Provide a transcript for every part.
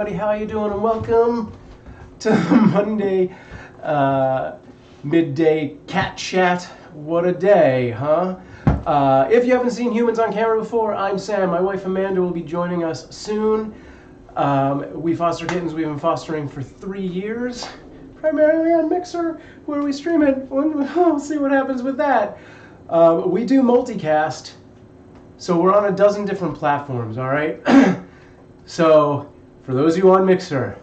How you doing? And welcome to the Monday midday cat chat. What a day, huh? If you haven't seen humans on camera before, I'm Sam. My wife Amanda will be joining us soon. We foster kittens. We've been fostering for 3 years, primarily on Mixer, where we stream it. We'll see what happens with that. We do multicast, so we're on a dozen different platforms, all right? So, for those of you on Mixer,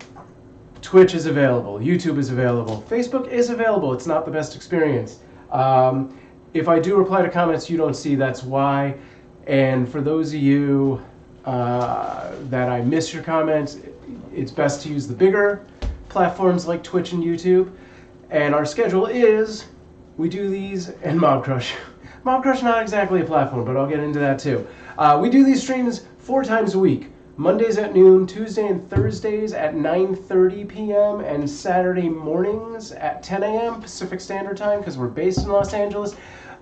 Twitch is available, YouTube is available, Facebook is available. It's not the best experience. If I do reply to comments you don't see, that's why. And for those of you that I miss your comments, it's best to use the bigger platforms like Twitch and YouTube. And our schedule is, we do these, and Mob Crush. Mob Crush not exactly a platform, but I'll get into that too. We do these streams 4 times a week. Mondays at noon, Tuesday and Thursdays at 9:30 p.m., and Saturday mornings at 10 a.m. Pacific Standard Time, because we're based in Los Angeles.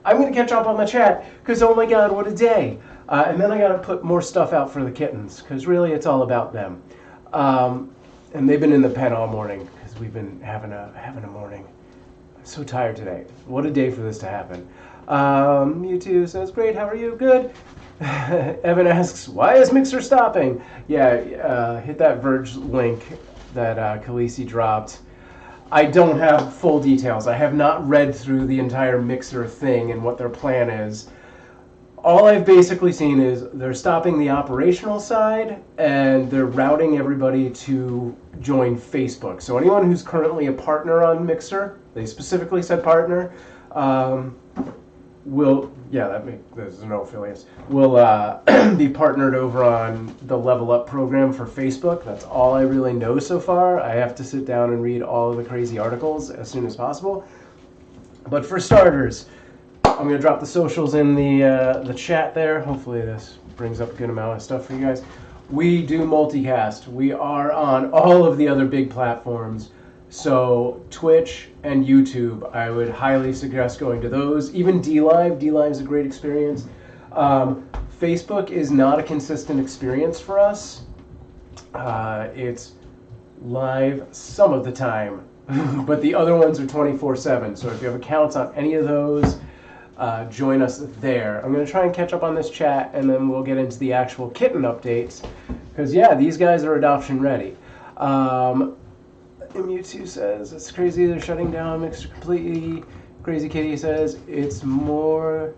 I'm going to catch up on the chat, because oh my god, what a day. And then I got to put more stuff out for the kittens, because really it's all about them. And they've been in the pen all morning, because we've been having a morning. I'm so tired today. What a day for this to happen. YouTube says, great, how are you? Good. Evan asks, why is Mixer stopping? Yeah, hit that Verge link that Khaleeci dropped. I don't have full details. I have not read through the entire Mixer thing and what their plan is. All I've basically seen is they're stopping the operational side and they're routing everybody to join Facebook. So anyone who's currently a partner on Mixer, they specifically said partner, there's no affiliates, will be partnered over on the Level Up program for Facebook. That's all I really know so far. I have to sit down and read all of the crazy articles as soon as possible. But for starters, I'm going to drop the socials in the chat there. Hopefully this brings up a good amount of stuff for you guys. We do multicast. We are on all of the other big platforms. So Twitch and YouTube, I would highly suggest going to those. Even DLive. DLive is a great experience. Facebook is not a consistent experience for us. It's live some of the time, but the other ones are 24/7. So if you have accounts on any of those, join us there. I'm going to try and catch up on this chat, and then we'll get into the actual kitten updates. Because, yeah, these guys are adoption ready. Mewtwo says, it's crazy they're shutting down Mixer completely. Crazy Kitty says, it's more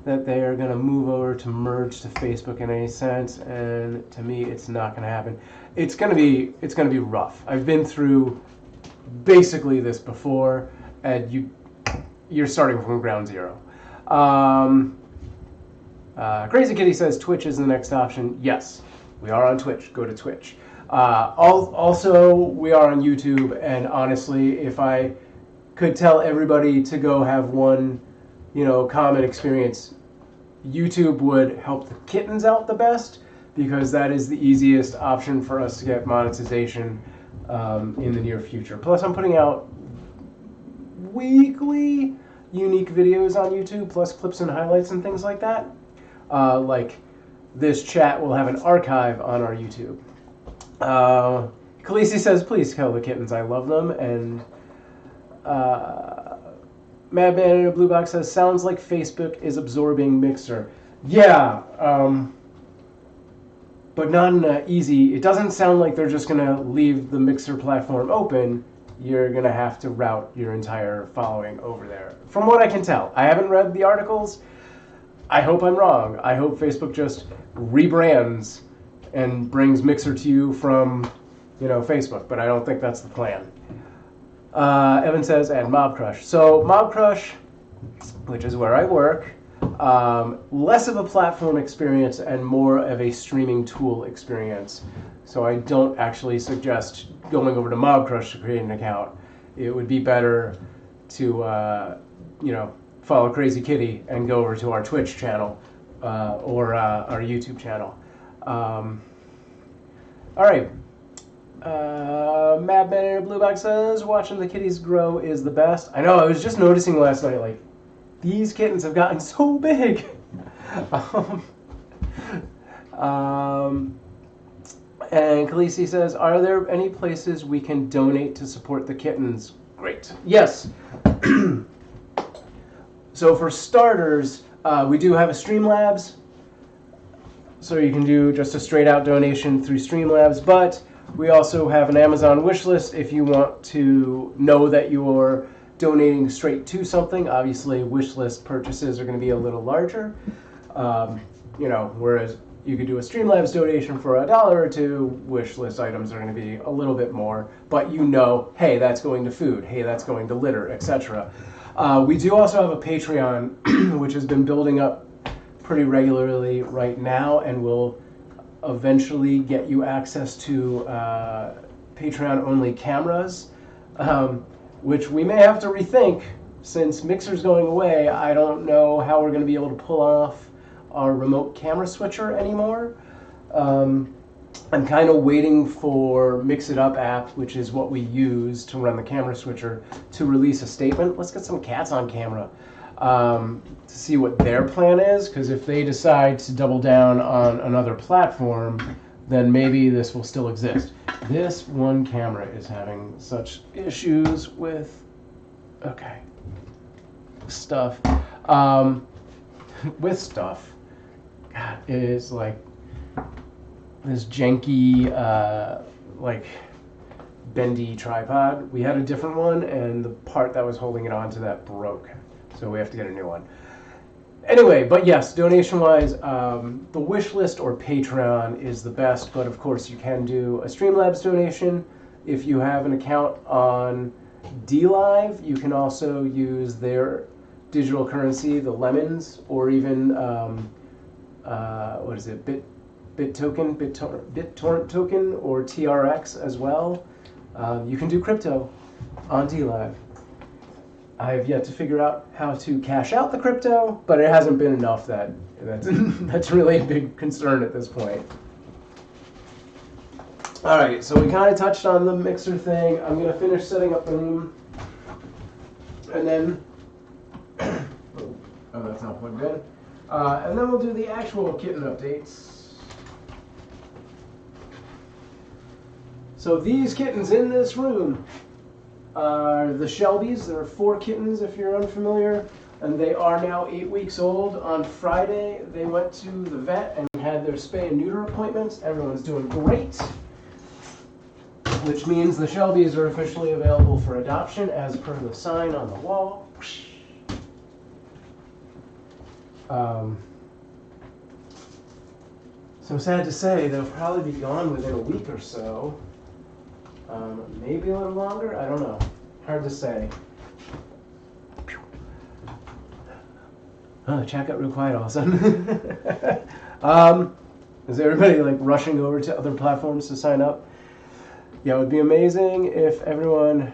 that they are going to move over to merge to Facebook in any sense, and to me it's not going to happen. It's going to be rough. I've been through basically this before, and you're starting from ground zero. Crazy Kitty says Twitch is the next option. Yes, we are on Twitch. Go to Twitch. Also, we are on YouTube, and honestly, if I could tell everybody to go have one, common experience, YouTube would help the kittens out the best, because that is the easiest option for us to get monetization in the near future. Plus, I'm putting out weekly unique videos on YouTube, plus clips and highlights and things like that. Like this chat will have an archive on our YouTube. Khaleeci says, please kill the kittens, I love them. And Madman in a Blue Box says, sounds like Facebook is absorbing Mixer. Yeah, but not in a easy, it doesn't sound like they're just going to leave the Mixer platform open. You're going to have to route your entire following over there. From what I can tell, I haven't read the articles. I hope I'm wrong. I hope Facebook just rebrands and brings Mixer to you from, Facebook, but I don't think that's the plan. Evan says, and Mob Crush. So Mob Crush, which is where I work, less of a platform experience and more of a streaming tool experience. So I don't actually suggest going over to Mob Crush to create an account. It would be better to, follow Crazy Kitty and go over to our Twitch channel or our YouTube channel. All right. Madman in a Blue Box says, watching the kitties grow is the best. I know, I was just noticing last night, like, these kittens have gotten so big. And Khaleeci says, are there any places we can donate to support the kittens? Great. Yes. So for starters, we do have a Streamlabs. So you can do just a straight out donation through Streamlabs, but we also have an Amazon wish list if you want to know that you're donating straight to something. Obviously, wish list purchases are going to be a little larger. You know, whereas you could do a Streamlabs donation for $1 or $2, wish list items are going to be a little bit more, but you know, hey, that's going to food, hey, that's going to litter, etc. We do also have a Patreon, which has been building up pretty regularly right now, and will eventually get you access to Patreon-only cameras, which we may have to rethink since Mixer's going away. I don't know how we're going to be able to pull off our remote camera switcher anymore. I'm kind of waiting for Mix It Up app, which is what we use to run the camera switcher, to release a statement. Let's get some cats on camera to see what their plan is, because if they decide to double down on another platform, then maybe this will still exist. This one camera is having such issues with, okay, stuff. With stuff. God, it is like this janky, like bendy tripod. We had a different one, and the part that was holding it onto that broke, so we have to get a new one. Anyway, but yes, donation-wise, the wish list or Patreon is the best, but of course you can do a Streamlabs donation. If you have an account on DLive, you can also use their digital currency, the Lemons, or even what is it, BitTorrent token, or TRX as well. You can do crypto on DLive. I have yet to figure out how to cash out the crypto, but it hasn't been enough that's really a big concern at this point. All right, so we kind of touched on the mixer thing. I'm going to finish setting up the room, and then oh, that's not plugged in. And then we'll do the actual kitten updates. So these kittens in this room are the Shelbys. There are 4 kittens, if you're unfamiliar, and they are now 8 weeks old. On Friday, they went to the vet and had their spay and neuter appointments. Everyone's doing great, which means the Shelbys are officially available for adoption as per the sign on the wall. So sad to say, they'll probably be gone within a week or so. Maybe a little longer, I don't know. Hard to say. Oh, the chat got real quiet all of a sudden. Is everybody like rushing over to other platforms to sign up? Yeah, it would be amazing if everyone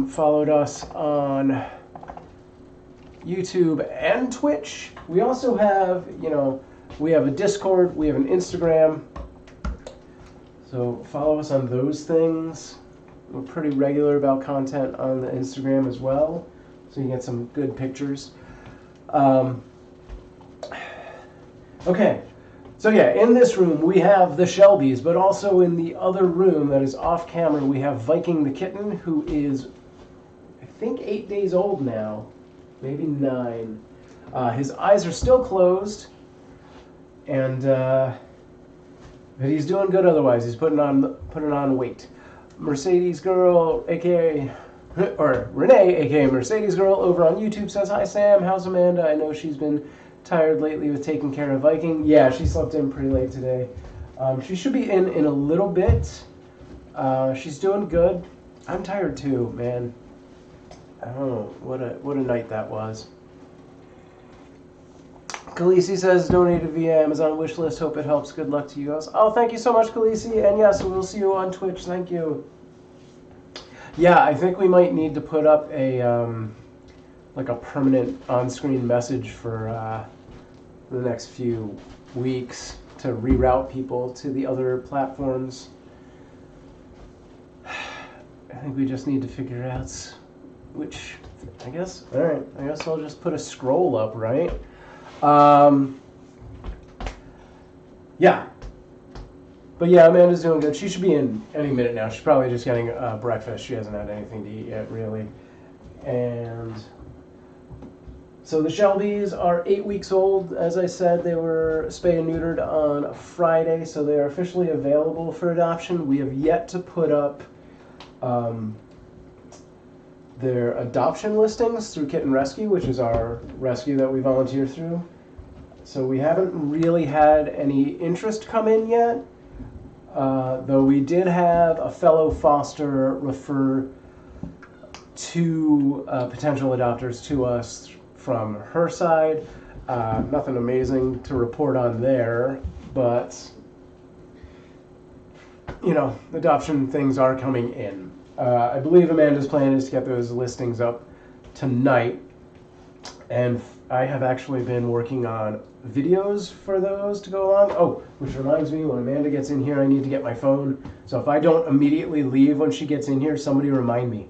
followed us on YouTube and Twitch. We also have, we have a Discord, we have an Instagram. So follow us on those things. We're pretty regular about content on the Instagram as well, so you get some good pictures. Okay, so yeah, in this room we have the Shelbys, but also in the other room that is off camera we have Viking the kitten, who is, I think, 8 days old now, maybe 9. His eyes are still closed, and but he's doing good otherwise. He's putting on weight. Mercedes Girl, aka Renee, aka Mercedes Girl, over on YouTube says, "Hi Sam, how's Amanda? I know she's been tired lately with taking care of Viking." Yeah, she slept in pretty late today. She should be in a little bit. She's doing good. I'm tired too, man. I don't know what a night that was. Khaleeci says, donated via Amazon wishlist. Hope it helps. Good luck to you guys. Oh, thank you so much, Khaleeci. And yes, we'll see you on Twitch. Thank you. Yeah, I think we might need to put up a like a permanent on-screen message for the next few weeks to reroute people to the other platforms. I think we just need to figure out which. I guess. All right. I guess I'll just put a scroll up, right? Yeah. But yeah, Amanda's doing good. She should be in any minute now. She's probably just getting breakfast. She hasn't had anything to eat yet, really. And so the Shelbys are 8 weeks old. As I said, they were spayed and neutered on Friday, so they are officially available for adoption. We have yet to put up their adoption listings through Kitten Rescue, which is our rescue that we volunteer through. So we haven't really had any interest come in yet, though we did have a fellow foster refer 2 potential adopters to us from her side. Nothing amazing to report on there, but you know, adoption things are coming in. I believe Amanda's plan is to get those listings up tonight, and I have actually been working on videos for those to go along. Oh, which reminds me, when Amanda gets in here, I need to get my phone. So if I don't immediately leave when she gets in here, somebody remind me.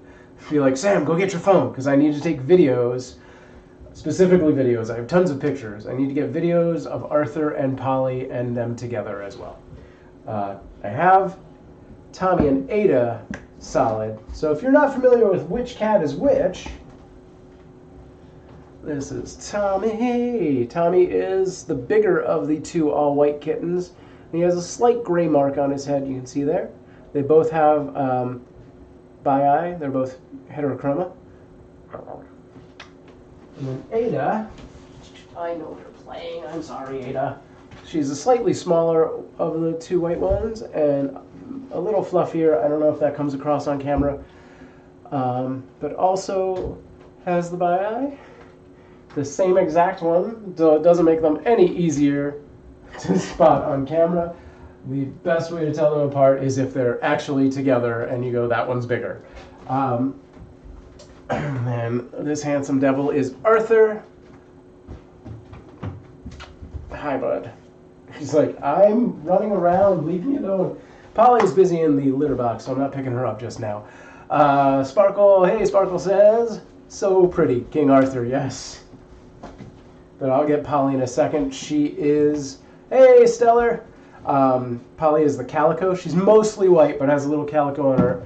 Be like, Sam, go get your phone, because I need to take videos, specifically videos. I have tons of pictures. I need to get videos of Arthur and Polly and them together as well. I have Tommy and Ada solid. So if you're not familiar with which cat is which, this is Tommy. Tommy is the bigger of the 2 all-white kittens. And he has a slight gray mark on his head, you can see there. They both have bi-eye. They're both heterochroma. And then Ada, I know they're playing. I'm sorry, Ada. She's a slightly smaller of the 2 white ones and a little fluffier. I don't know if that comes across on camera. But also has the bi-eye. The same exact one, so it doesn't make them any easier to spot on camera. The best way to tell them apart is if they're actually together and you go, that one's bigger. And this handsome devil is Arthur. Hi, bud. He's like, I'm running around, leave me alone. Polly's busy in the litter box, so I'm not picking her up just now. Sparkle, hey, Sparkle says, so pretty, King Arthur, yes. But I'll get Polly in a second. She is, hey, Stellar. Polly is the calico. She's mostly white, but has a little calico on her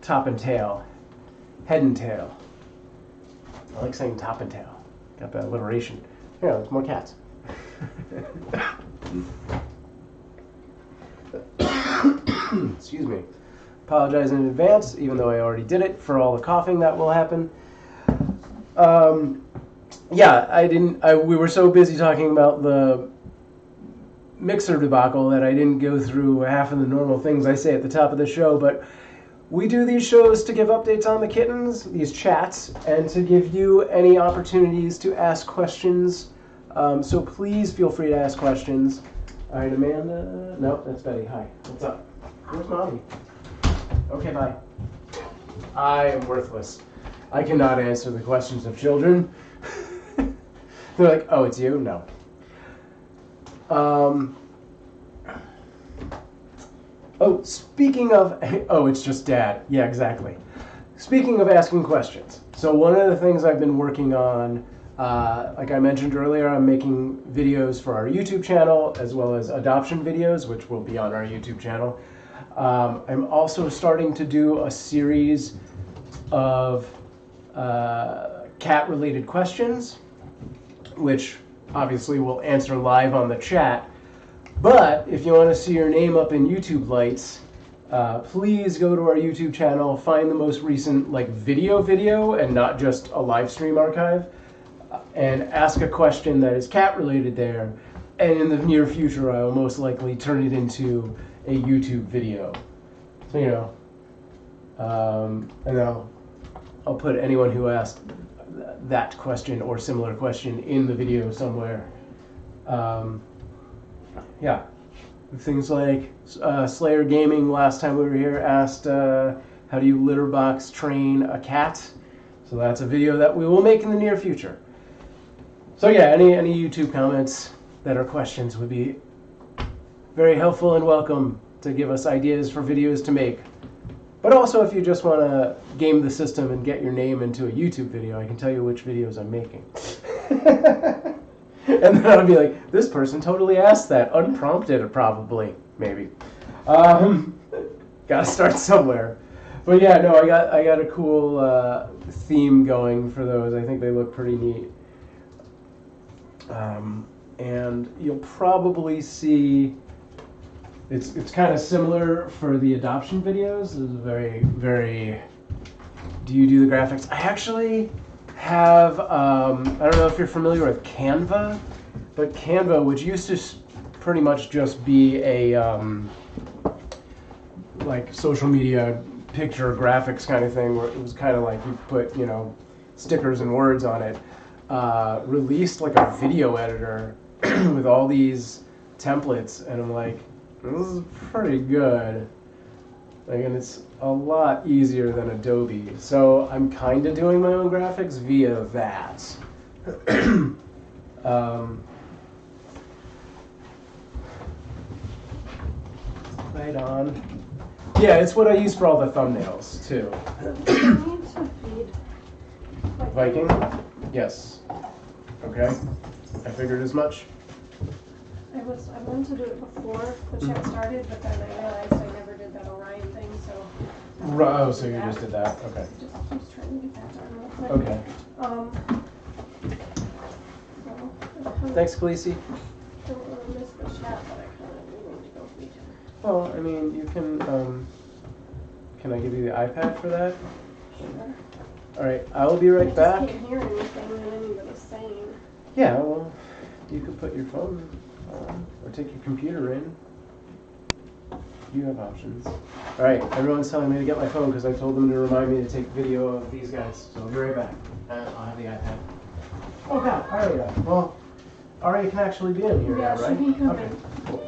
top and tail. Head and tail. I like saying top and tail. Got that alliteration. Yeah, there's more cats. Excuse me. Apologize in advance, even though I already did it, for all the coughing that will happen. Yeah, we were so busy talking about the mixer debacle that I didn't go through half of the normal things I say at the top of the show, but we do these shows to give updates on the kittens, these chats, and to give you any opportunities to ask questions. So please feel free to ask questions. All right, Amanda. No, that's Betty. Hi. What's up? Where's Mommy? Okay, bye. I am worthless. I cannot answer the questions of children. They're like, oh, it's you? No. Oh, speaking of, oh, it's just Dad. Yeah, exactly. Speaking of asking questions. So one of the things I've been working on, like I mentioned earlier, I'm making videos for our YouTube channel, as well as adoption videos, which will be on our YouTube channel. I'm also starting to do a series of cat-related questions, which obviously we'll answer live on the chat. But if you want to see your name up in YouTube lights, please go to our YouTube channel, find the most recent video, and not just a live stream archive, and ask a question that is cat-related there. And in the near future, I will most likely turn it into a YouTube video. So, you know, and then I'll put anyone who asked that question or similar question in the video somewhere. Yeah, things like Slayer Gaming last time we were here asked how do you litter box train a cat? So that's a video that we will make in the near future. So yeah, any YouTube comments that are questions would be very helpful and welcome to give us ideas for videos to make. But also, if you just want to game the system and get your name into a YouTube video, I can tell you which videos I'm making. And then I'll be like, this person totally asked that, unprompted probably. maybe. Gotta start somewhere. But yeah, no, I got a cool theme going for those. I think they look pretty neat. And you'll probably see it's kind of similar for the adoption videos. It's very, very. Do you do the graphics? I actually have. I don't know if you're familiar with Canva, but Canva, which used to pretty much just be a like social media picture graphics kind of thing, where it was kind of like you put stickers and words on it. Released like a video editor with all these templates, and I'm like, this is pretty good. Like, and it's a lot easier than Adobe. So I'm kind of doing my own graphics via that. Right on. Yeah, it's what I use for all the thumbnails too. Viking? Yes. Okay. I figured as much. I wanted to do it before the check started, but then I realized I never did that Orion thing, so. Oh, so you just did that? Okay. Just trying to get that done real quick. Okay. Thanks, Khaleeci. I don't want to miss the chat, but I kind of need to go feed him. Well, I mean, you can I give you the iPad for that? Sure. All right, I will be right back. I can't hear anything that anybody's saying. Yeah, well, you could put your phone on or take your computer in. You have options. All right, everyone's telling me to get my phone because I told them to remind me to take video of these guys. So I'll be right back. I'll have the iPad. Oh God, ARYA. Well, ARYA can actually be in here Yeah, now, right? she can come Okay, in. cool.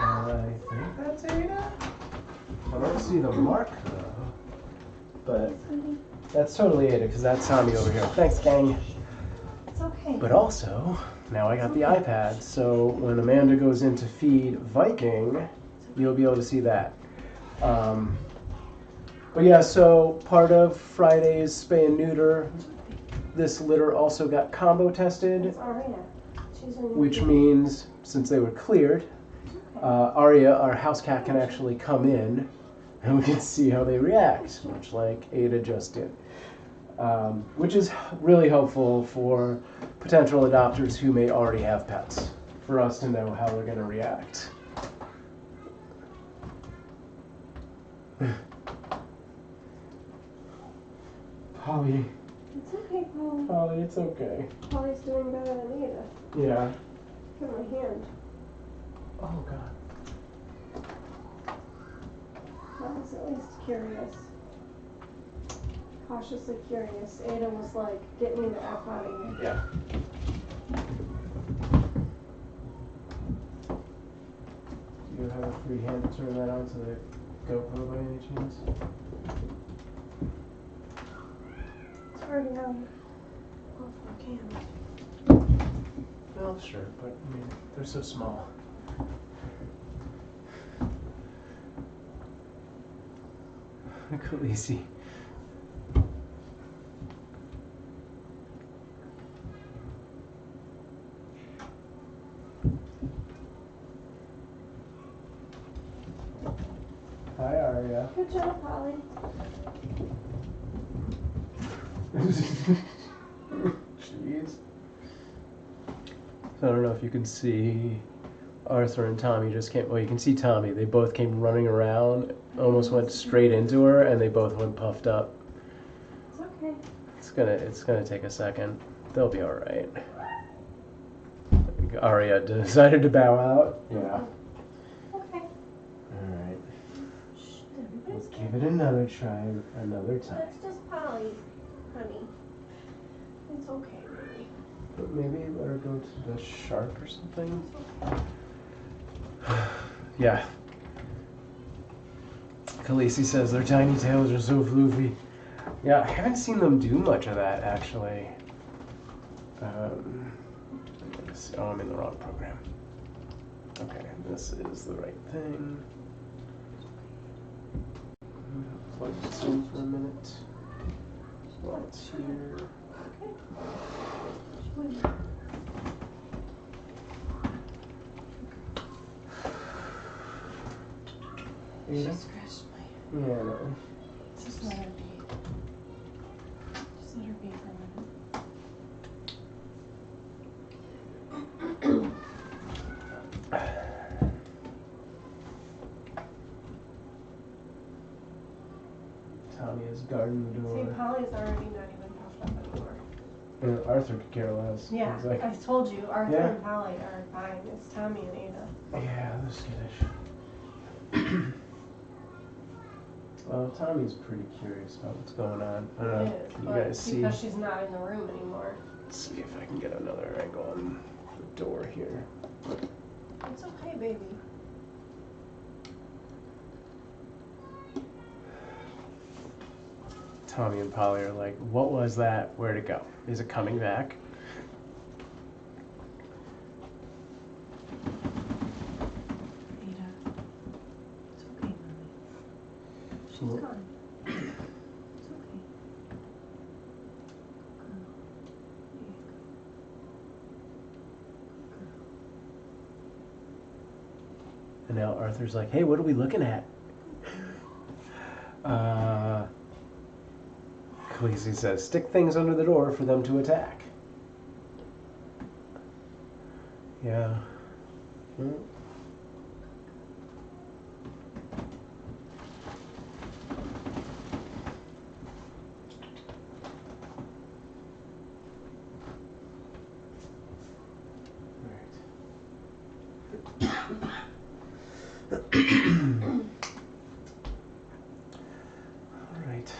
I think that's Ada. I don't see the mark though, but that's totally Ada because that's Tommy over here. Thanks, gang. It's okay. But also, now I got the iPad, so when Amanda goes in to feed Viking, you'll be able to see that. But yeah, so part of Friday's spay and neuter, this litter also got combo tested, which means since they were cleared, ARYA, our house cat, can actually come in and we can see how they react, much like Ada just did. Which is really helpful for potential adopters who may already have pets, for us to know how they're going to react. Polly. It's okay, Polly. Polly, it's okay. Polly's doing better than Ada. Yeah. Give her a hand. Oh, God. I was at least curious. Cautiously curious. Ada was like, get me the F out of here. Yeah. Do you have a free hand to turn that on to the GoPro by any chance? It's already on. Off my cam. Well, sure, but I mean, they're so small. Khaleeci. Hi, ARYA. Good job, Polly. Jeez. So I don't know if you can see Arthur and Tommy just came. Well, you can see Tommy. They both came running around, almost went straight into her, and they both went puffed up. It's okay. It's gonna take a second. They'll be all right. ARYA decided to bow out. Yeah. Okay. All right. Let's give it another try, another time. That's just Polly, honey. It's okay, really. But maybe let her go to the shark or something. Yeah. Khaleeci says their tiny tails are so floofy. Yeah, I haven't seen them do much of that actually. Oh, I'm in the wrong program. Okay, this is the right thing. Plug this in for a minute. While it's here. She scratched my. Yeah, no. Just let her be. Just let her be for a minute. Tommy is guarding the door. See, Polly's already not even puffed up anymore. And Arthur could care less. Yeah, He's like, I told you, Arthur Yeah. and Polly are fine. It's Tommy and Ada. yeah, they're skittish. Well, Tommy's pretty curious about what's going on. I don't know. It is, Can you but guys see? because she's not in the room anymore. Let's see if I can get another angle on the door here. It's okay, baby. Tommy and Polly are like, what was that? Where'd it go? Is it coming back? Ada. It's okay, mommy. She's Well- gone. It's okay. Girl. There you go. Good girl. And now Arthur's like, hey, what are we looking at? Khaleeci says, stick things under the door for them to attack. Yeah. Hmm. Alright.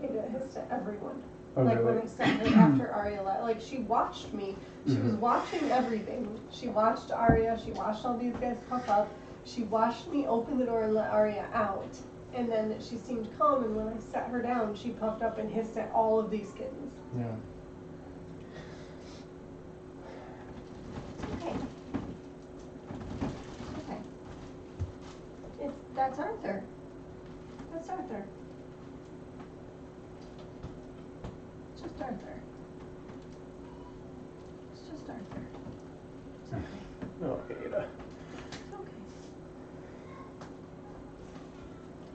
Ada hissed at everyone. Oh, Like really? when I sat her after ARYA left. Like she watched me. She was watching everything. She watched ARYA. She watched all these guys puff up. She watched me open the door and let ARYA out. And then she seemed calm, and when I sat her down, she puffed up and hissed at all of these kittens. Yeah. It's okay. Okay. That's Arthur. That's Arthur. It's just Arthur. It's just Arthur. It's okay. Oh, Ada. It's okay.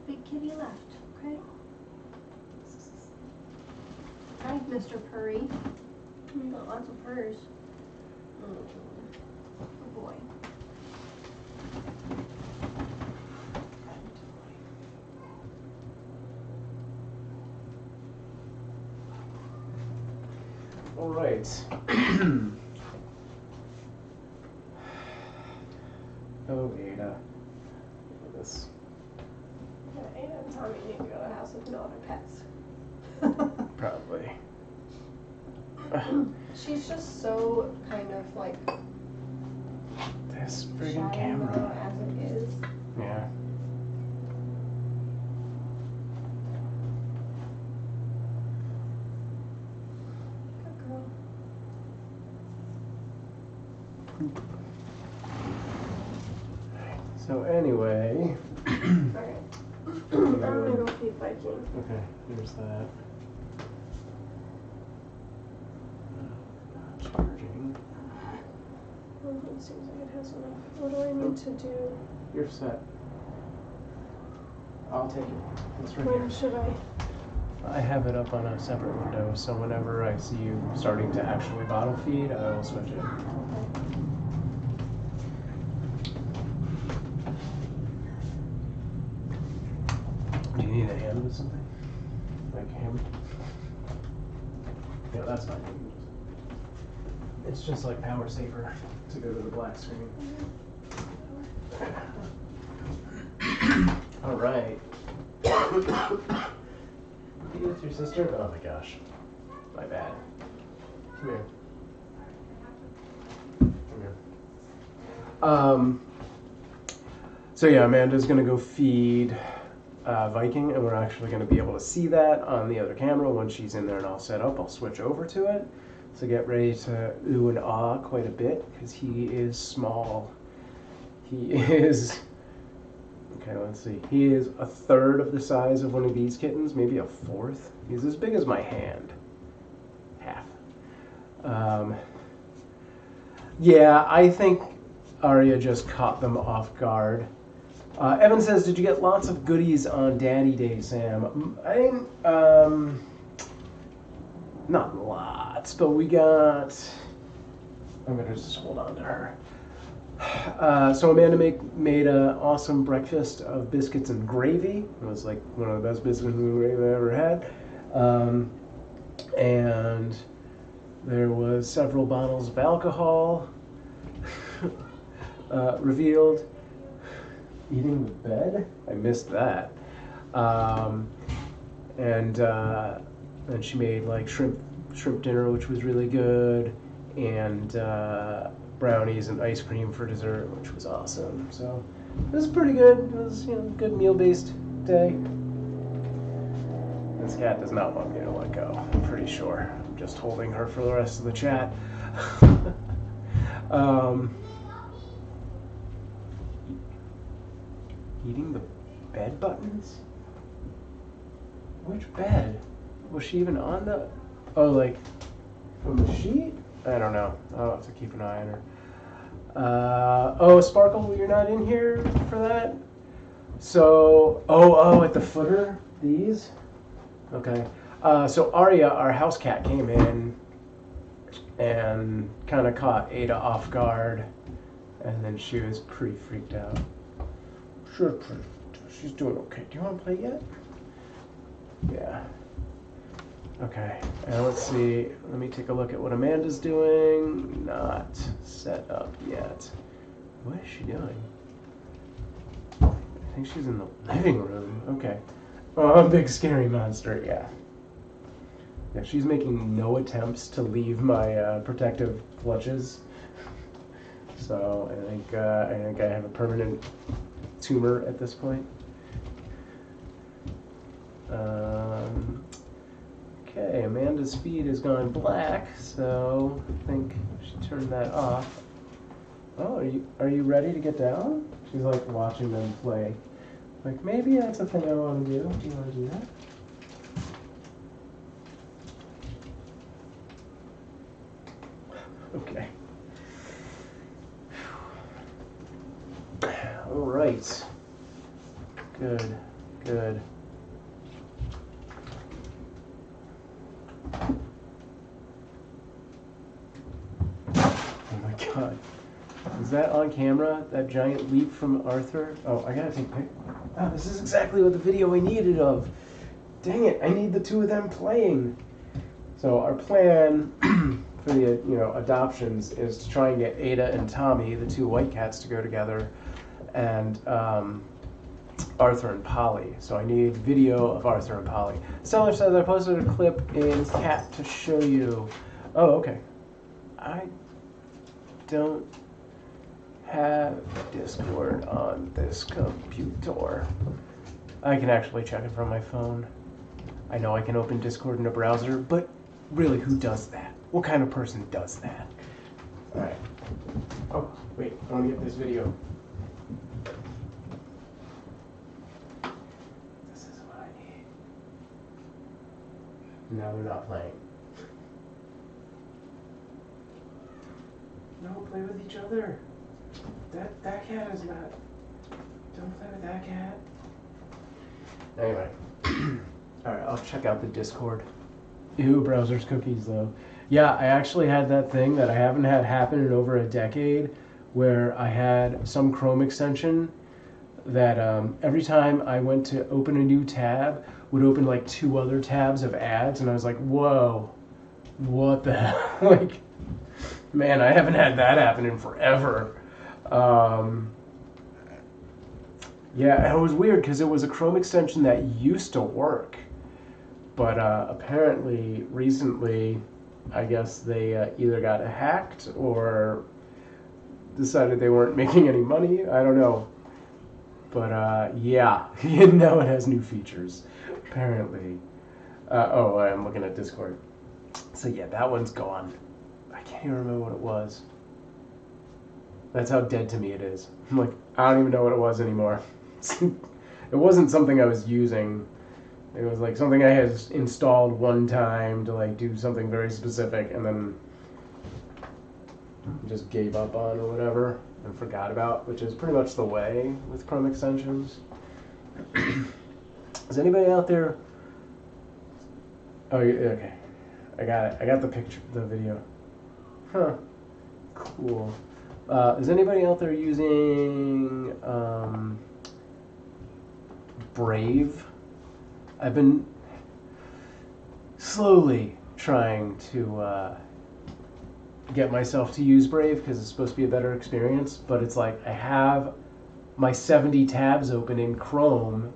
Big kitty left, okay? Hi, Mr. Purry. You got lots of purrs. Good boy. All right. Oh, Ada. Look at this. Yeah, Ada and Tommy need to go to a house with no other pets. Probably. She's just so kind of like This shy friggin' and camera. mellow as it is. Yeah. Good girl. So anyway. Alright. I'm gonna go feed Viking. Okay, here's that. Charging. Well, it seems like it has enough. What do I need to do? You're set. I'll take it. It's right When here. should I? I have it up on a separate window, so whenever I see you starting to actually bottle feed, I will switch it. Okay. Do you need a hand with something? Like him? Yeah, that's fine. It's just like power saver to go to the black screen. All right. You with your sister? Oh my gosh. My bad. Come here. Come here. So yeah, Amanda's gonna go feed Viking, and we're actually going to be able to see that on the other camera once she's in there and all set up. I'll switch over to it. So get ready to ooh and ah quite a bit, because he is small. He is, okay, let's see. He is a third of the size of one of these kittens, maybe a fourth. He's as big as my hand. Half. Yeah, I think ARYA just caught them off guard. Evan says, did you get lots of goodies on Daddy Day, Sam? I didn't, not lots, but we got, I'm going to just hold on to her. So Amanda made an awesome breakfast of biscuits and gravy. It was like one of the best biscuits and gravy I ever had. And there was several bottles of alcohol revealed. Eating the bed? I missed that. And she made like shrimp dinner, which was really good, and brownies and ice cream for dessert, which was awesome. So it was pretty good. It was, you know, good meal-based day. This cat does not want me to let go, I'm pretty sure. I'm just holding her for the rest of the chat. Eating the bed buttons? Which bed? Was she even on the... Oh, like, from the sheet? I don't know. I'll have to keep an eye on her. Oh, Sparkle, you're not in here for that? So, at the footer? These? Okay. So ARYA, our house cat, came in and kind of caught Ada off guard, and then she was pretty freaked out. Sure, she's doing okay. Do you want to play yet? Yeah. Okay, and let's see. Let me take a look at what Amanda's doing. Not set up yet. What is she doing? I think she's in the living room. Okay. Oh, big scary monster, yeah. Yeah, she's making no attempts to leave my protective clutches. So I think I have a permanent tumor at this point. Okay, Amanda's feed has gone black, so I think I should turn that off. Oh, are you ready to get down? She's like watching them play. Like, maybe that's a thing I want to do. Do you want to do that? Okay. All right. Good, good. Oh my God. Is that on camera? That giant leap from Arthur? Oh, I gotta take pictures. Oh, this is exactly what the video I needed of. Dang it, I need the two of them playing. So our plan for the adoptions is to try and get Ada and Tommy, the two white cats, to go together, and Arthur and Polly. So I need video of Arthur and Polly. Seller says I posted a clip in Cat to show you. Oh, okay. I don't have Discord on this computer. I can actually check it from my phone. I know I can open Discord in a browser, but really, who does that? What kind of person does that? Alright. Oh, wait, I want to get this video. This is what I need. Now they're not playing. No, play with each other. That cat is not. Don't play with that cat. Anyway. Alright, I'll check out the Discord. Ew, browser's cookies though. Yeah, I actually had that thing that I haven't had happen in over a decade, where I had some Chrome extension that every time I went to open a new tab, would open like 2 other tabs of ads, and I was like, whoa, what the hell? Like, man, I haven't had that happen in forever. Yeah, it was weird because it was a Chrome extension that used to work, but apparently recently, I guess they either got hacked or decided they weren't making any money. I don't know. But yeah, now it has new features, apparently. Oh, I'm looking at Discord. So yeah, that one's gone. I can't even remember what it was. That's how dead to me it is. I'm like, I don't even know what it was anymore. It wasn't something I was using. It was like something I had installed one time to like do something very specific, and then just gave up on or whatever and forgot about, which is pretty much the way with Chrome extensions. Is anybody out there? Oh, okay. I got it. I got the picture, the video. Huh. Cool. Is anybody out there using Brave? I've been slowly trying to get myself to use Brave because it's supposed to be a better experience, but it's like I have my 70 tabs open in Chrome.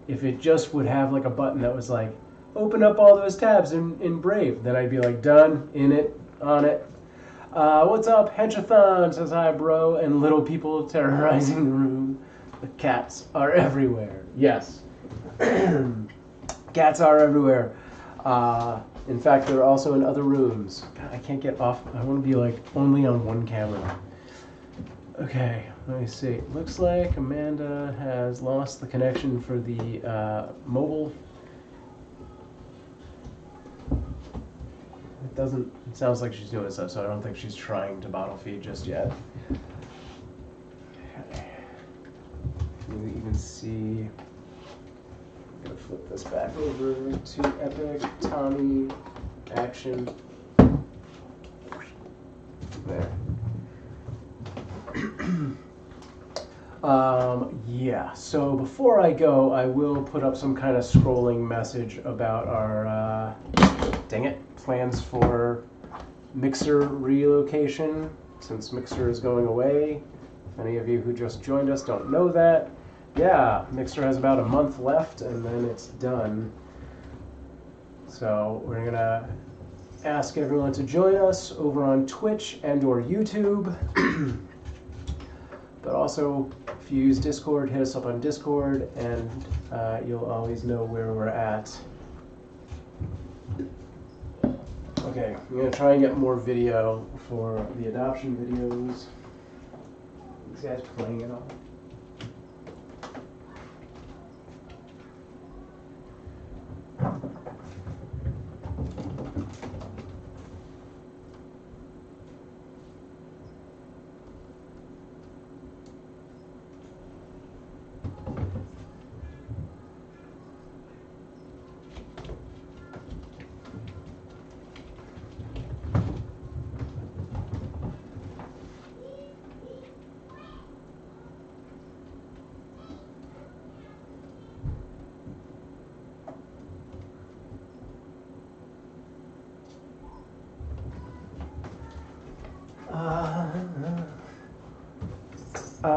If it just would have like a button that was like, open up all those tabs in Brave, then I'd be like, done, in it, on it. What's up? Henchathon says hi, bro, and little people terrorizing the room. The cats are everywhere. Yes. Cats are everywhere. In fact, they're also in other rooms. God, I can't get off. I want to be like only on one camera. Okay, let me see. Looks like Amanda has lost the connection for the mobile. It sounds like she's doing stuff, so I don't think she's trying to bottle feed just yet. Okay. Can you even see? I'm gonna flip this back over to Epic, Tommy, Action. There. Yeah, so before I go, I will put up some kind of scrolling message about our, dang it, plans for Mixer relocation, since Mixer is going away. If any of you who just joined us don't know that, yeah, Mixer has about a month left and then it's done. So we're gonna ask everyone to join us over on Twitch and or YouTube. But also, if you use Discord, hit us up on Discord and you'll always know where we're at. Okay, I'm going to try and get more video for the adoption videos. These guys playing it all.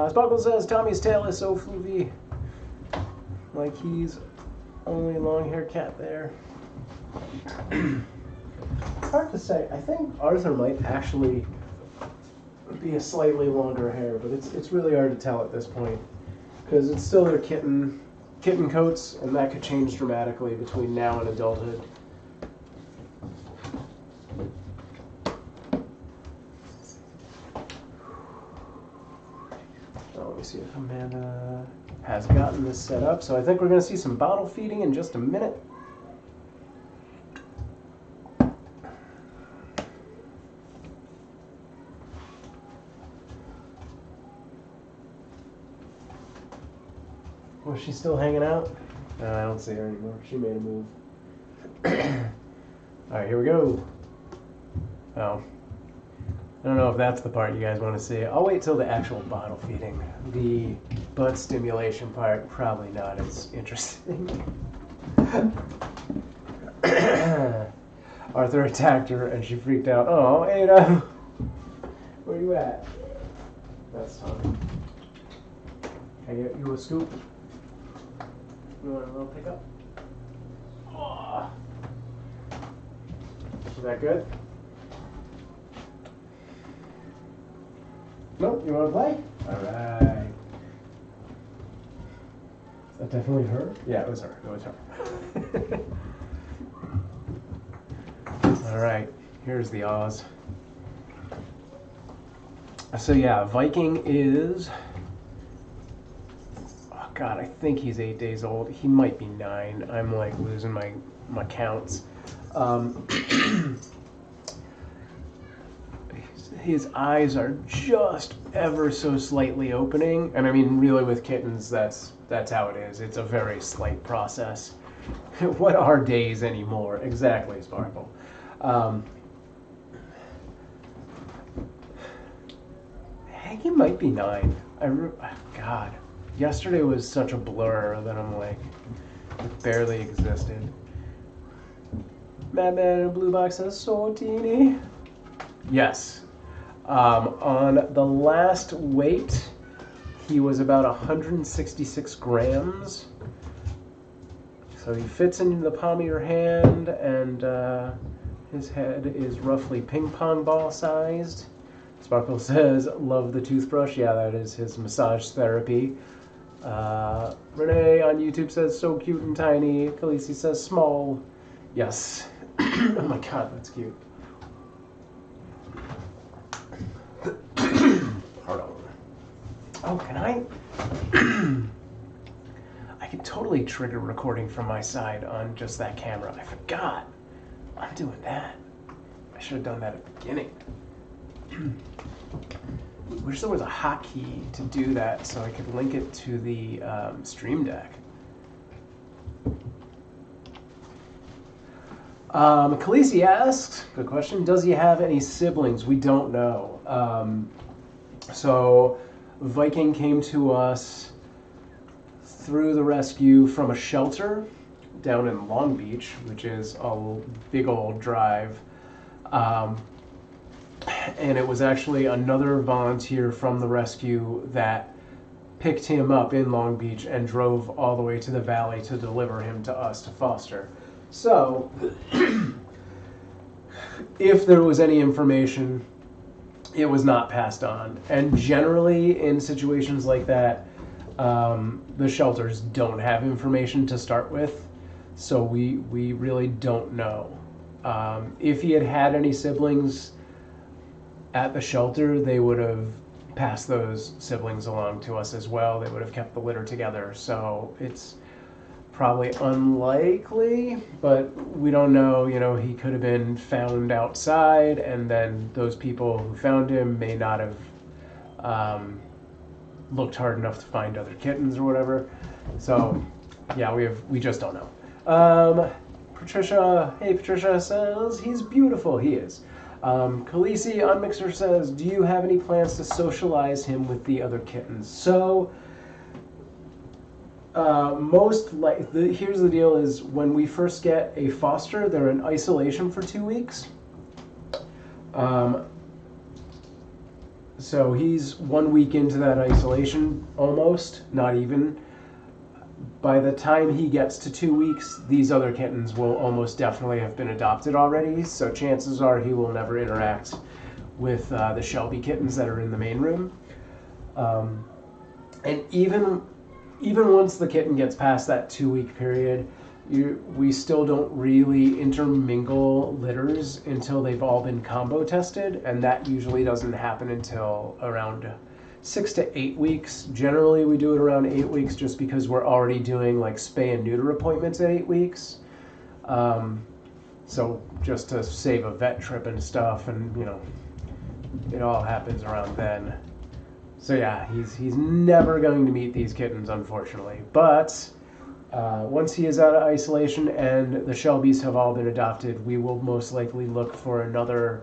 Sparkle says Tommy's tail is so floofy, like he's only long-haired cat there. Hard to say. I think Arthur might actually be a slightly longer hair, but it's really hard to tell at this point because it's still their kitten coats, and that could change dramatically between now and adulthood. Let me see if Amanda has gotten this set up. So I think we're going to see some bottle feeding in just a minute. Was she still hanging out? No, I don't see her anymore. She made a move. Alright, here we go. Oh. I don't know if that's the part you guys want to see. I'll wait till the actual bottle feeding. The butt stimulation part, probably not as interesting. Arthur attacked her and she freaked out. Oh, Ada! Where you at? That's Tommy. Can I get you a scoop? You want a little pickup? Oh. Is that good? Nope, you want to play? Alright. that definitely her? Yeah, it was her. It was her. All right, here's the Oz. So yeah, Viking is, oh God, I think he's 8 days old. He might be 9. I'm like losing my counts. His eyes are just ever so slightly opening, and I mean, really, with kittens, that's how it is. It's a very slight process. What are days anymore? Exactly, Sparkle. He might be 9. God, yesterday was such a blur that I'm like, it barely existed. Madman in a blue box says, so teeny. Yes. On the last weight, he was about 166 grams. So he fits into the palm of your hand, and his head is roughly ping pong ball sized. Sparkle says, love the toothbrush. Yeah, that is his massage therapy. Renee on YouTube says, so cute and tiny. Khaleeci says, small. Yes. Oh my God, that's cute. Pardon. Oh, can I? I can totally trigger recording from my side on just that camera. I forgot. I'm doing that. I should have done that at the beginning. Wish there was a hotkey to do that so I could link it to the Stream Deck. Khaleeci asks, good question, does he have any siblings? We don't know. So Viking came to us through the rescue from a shelter down in Long Beach, which is a big old drive. And it was actually another volunteer from the rescue that picked him up in Long Beach and drove all the way to the valley to deliver him to us to foster. So, if there was any information, it was not passed on. And generally, in situations like that, the shelters don't have information to start with, so we really don't know. If he had had any siblings at the shelter, they would have passed those siblings along to us as well. They would have kept the litter together. So it's probably unlikely, but we don't know. You know, he could have been found outside, and then those people who found him may not have looked hard enough to find other kittens or whatever. So yeah, we just don't know. Patricia says he's beautiful. He is. Khaleeci on Mixer says, do you have any plans to socialize him with the other kittens? So, here's the deal is when we first get a foster, they're in isolation for 2 weeks. So he's 1 week into that isolation, almost, not even. By the time he gets to 2 weeks, these other kittens will almost definitely have been adopted already, so chances are he will never interact with the Shelby kittens that are in the main room. And even once the kitten gets past that 2 week period, we still don't really intermingle litters until they've all been combo tested, and that usually doesn't happen until around 6 to 8 weeks. Generally, we do it around 8 weeks just because we're already doing like spay and neuter appointments at 8 weeks. So just to save a vet trip and stuff, and you know, it all happens around then. So yeah, he's never going to meet these kittens, unfortunately. But once he is out of isolation and the Shelbys have all been adopted, we will most likely look for another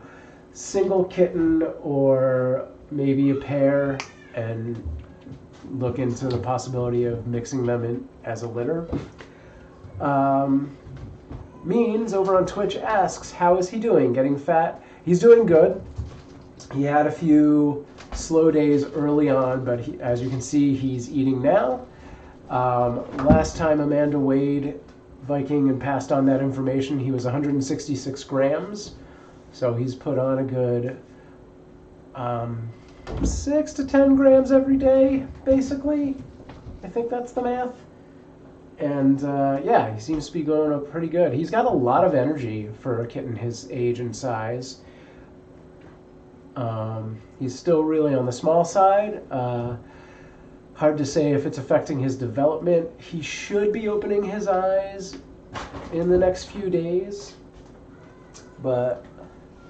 single kitten or maybe a pair and look into the possibility of mixing them in as a litter. Means over on Twitch asks, how is he doing? Getting fat? He's doing good. He had a few slow days early on, but as you can see, he's eating now. Last time Amanda weighed Viking and passed on that information, he was 166 grams. So he's put on a good 6 to 10 grams every day, basically. I think that's the math. And yeah, he seems to be going up pretty good. He's got a lot of energy for a kitten his age and size. He's still really on the small side. Hard to say if it's affecting his development. He should be opening his eyes in the next few days, but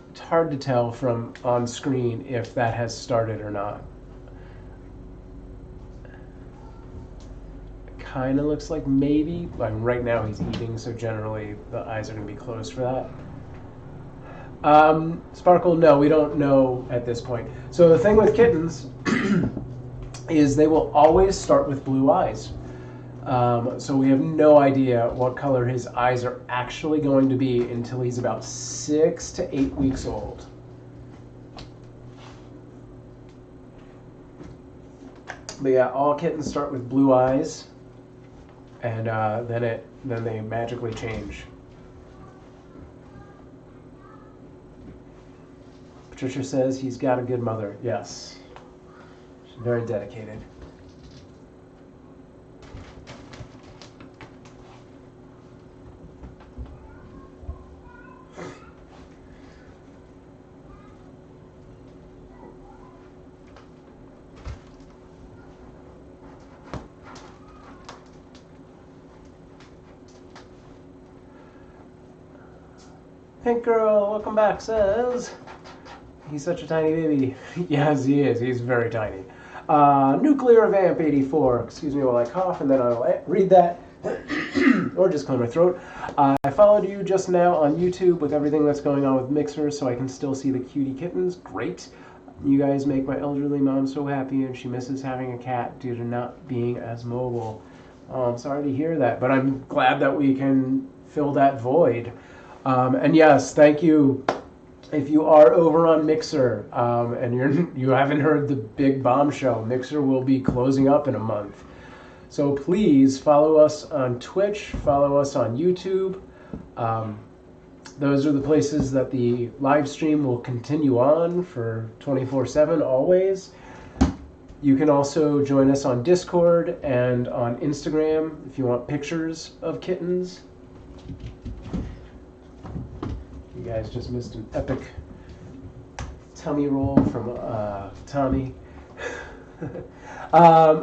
it's hard to tell from on screen if that has started or not. Kind of looks like maybe. Right now he's eating, so generally the eyes are going to be closed for that. Sparkle, no, we don't know at this point. So the thing with kittens is they will always start with blue eyes. So we have no idea what color his eyes are actually going to be until he's about 6 to 8 weeks old. But yeah, all kittens start with blue eyes, and then they magically change. Patricia says he's got a good mother. Yes. She's very dedicated. Pink Girl, welcome back, says he's such a tiny baby. Yes, he is. He's very tiny. Nuclear Vamp 84. Excuse me while I cough, and then I'll read that. Or just clear my throat. I followed you just now on YouTube with everything that's going on with Mixer, so I can still see the cutie kittens. Great. You guys make my elderly mom so happy, and she misses having a cat due to not being as mobile. Oh, I'm sorry to hear that, but I'm glad that we can fill that void. And yes, thank you. If you are over on Mixer and you haven't heard the big bombshell, Mixer will be closing up in a month. So please follow us on Twitch, follow us on YouTube. Those are the places that the live stream will continue on for 24/7 always. You can also join us on Discord and on Instagram if you want pictures of kittens. You guys just missed an epic tummy roll from Tommy.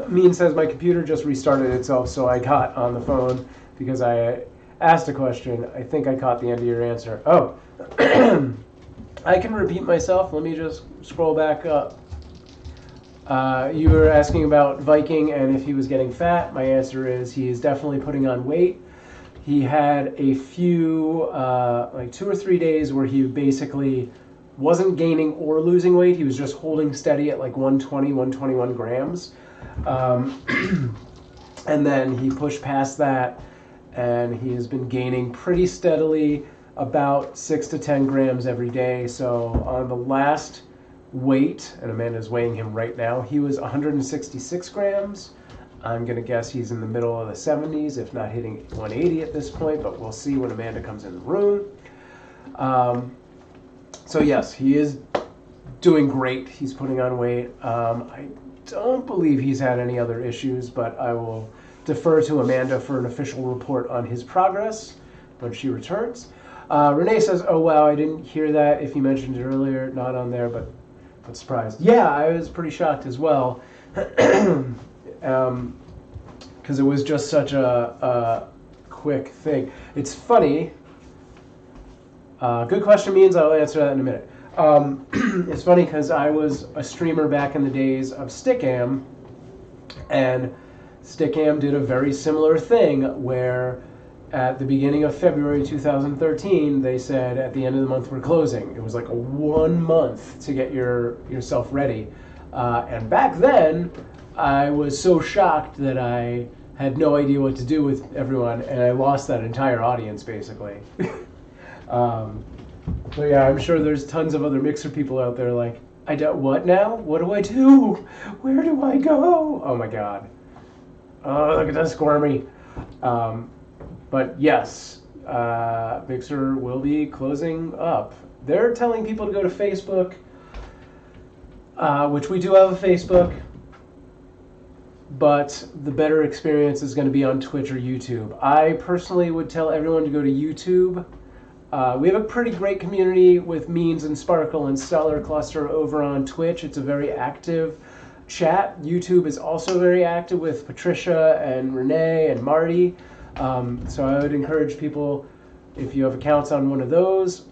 Mean says my computer just restarted itself, so I got on the phone because I asked a question. I think I caught the end of your answer. Oh, I can repeat myself. Let me just scroll back up. You were asking about Viking and if he was getting fat. My answer is he is definitely putting on weight. He had a few, like 2 or 3 days where he basically wasn't gaining or losing weight. He was just holding steady at like 120, 121 grams. And then he pushed past that, and he has been gaining pretty steadily about 6 to 10 grams every day. So on the last weight, and Amanda's weighing him right now, he was 166 grams. I'm going to guess he's in the middle of the 70s, if not hitting 180 at this point, but we'll see when Amanda comes in the room. So yes, he is doing great. He's putting on weight. I don't believe he's had any other issues, but I will defer to Amanda for an official report on his progress when she returns. Renee says, oh wow, I didn't hear that. If you mentioned it earlier, not on there, but surprised. Yeah, I was pretty shocked as well. Because it was just such a quick thing. It's funny. Good question means I'll answer that in a minute. It's funny because I was a streamer back in the days of Stickam, and Stickam did a very similar thing where at the beginning of February 2013, they said at the end of the month we're closing. It was like a 1 month to get yourself ready. And back then, I was so shocked that I had no idea what to do with everyone, and I lost that entire audience, basically. So yeah, I'm sure there's tons of other Mixer people out there like, what now? What do I do? Where do I go? Oh my god. Oh, look at that squirmy. But yes, Mixer will be closing up. They're telling people to go to Facebook, which we do have a Facebook. but the better experience is going to be on Twitch or YouTube. I personally would tell everyone to go to YouTube. We have a pretty great community with Means and Sparkle and Stellar Cluster over on Twitch. It's a very active chat. YouTube is also very active with Patricia and Renee and Marty. So I would encourage people, if you have accounts on one of those,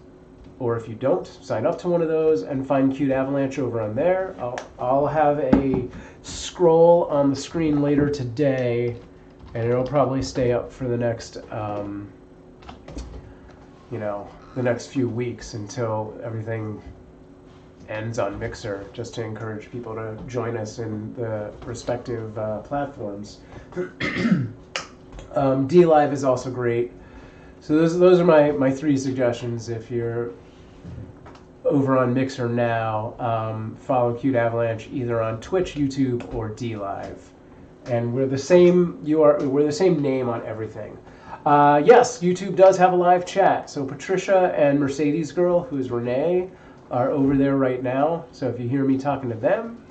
or if you don't, sign up to one of those and find Cute Avalanche over on there. I'll have a scroll on the screen later today, and it'll probably stay up for the next, the next few weeks until everything ends on Mixer, just to encourage people to join us in the respective platforms. DLive is also great. So those are my three suggestions. If you're over on Mixer now, follow Cute Avalanche either on Twitch, YouTube, or DLive. And we're the same name on everything. Yes, YouTube does have a live chat. So Patricia and Mercedes Girl, who is Renee, are over there right now. So if you hear me talking to them,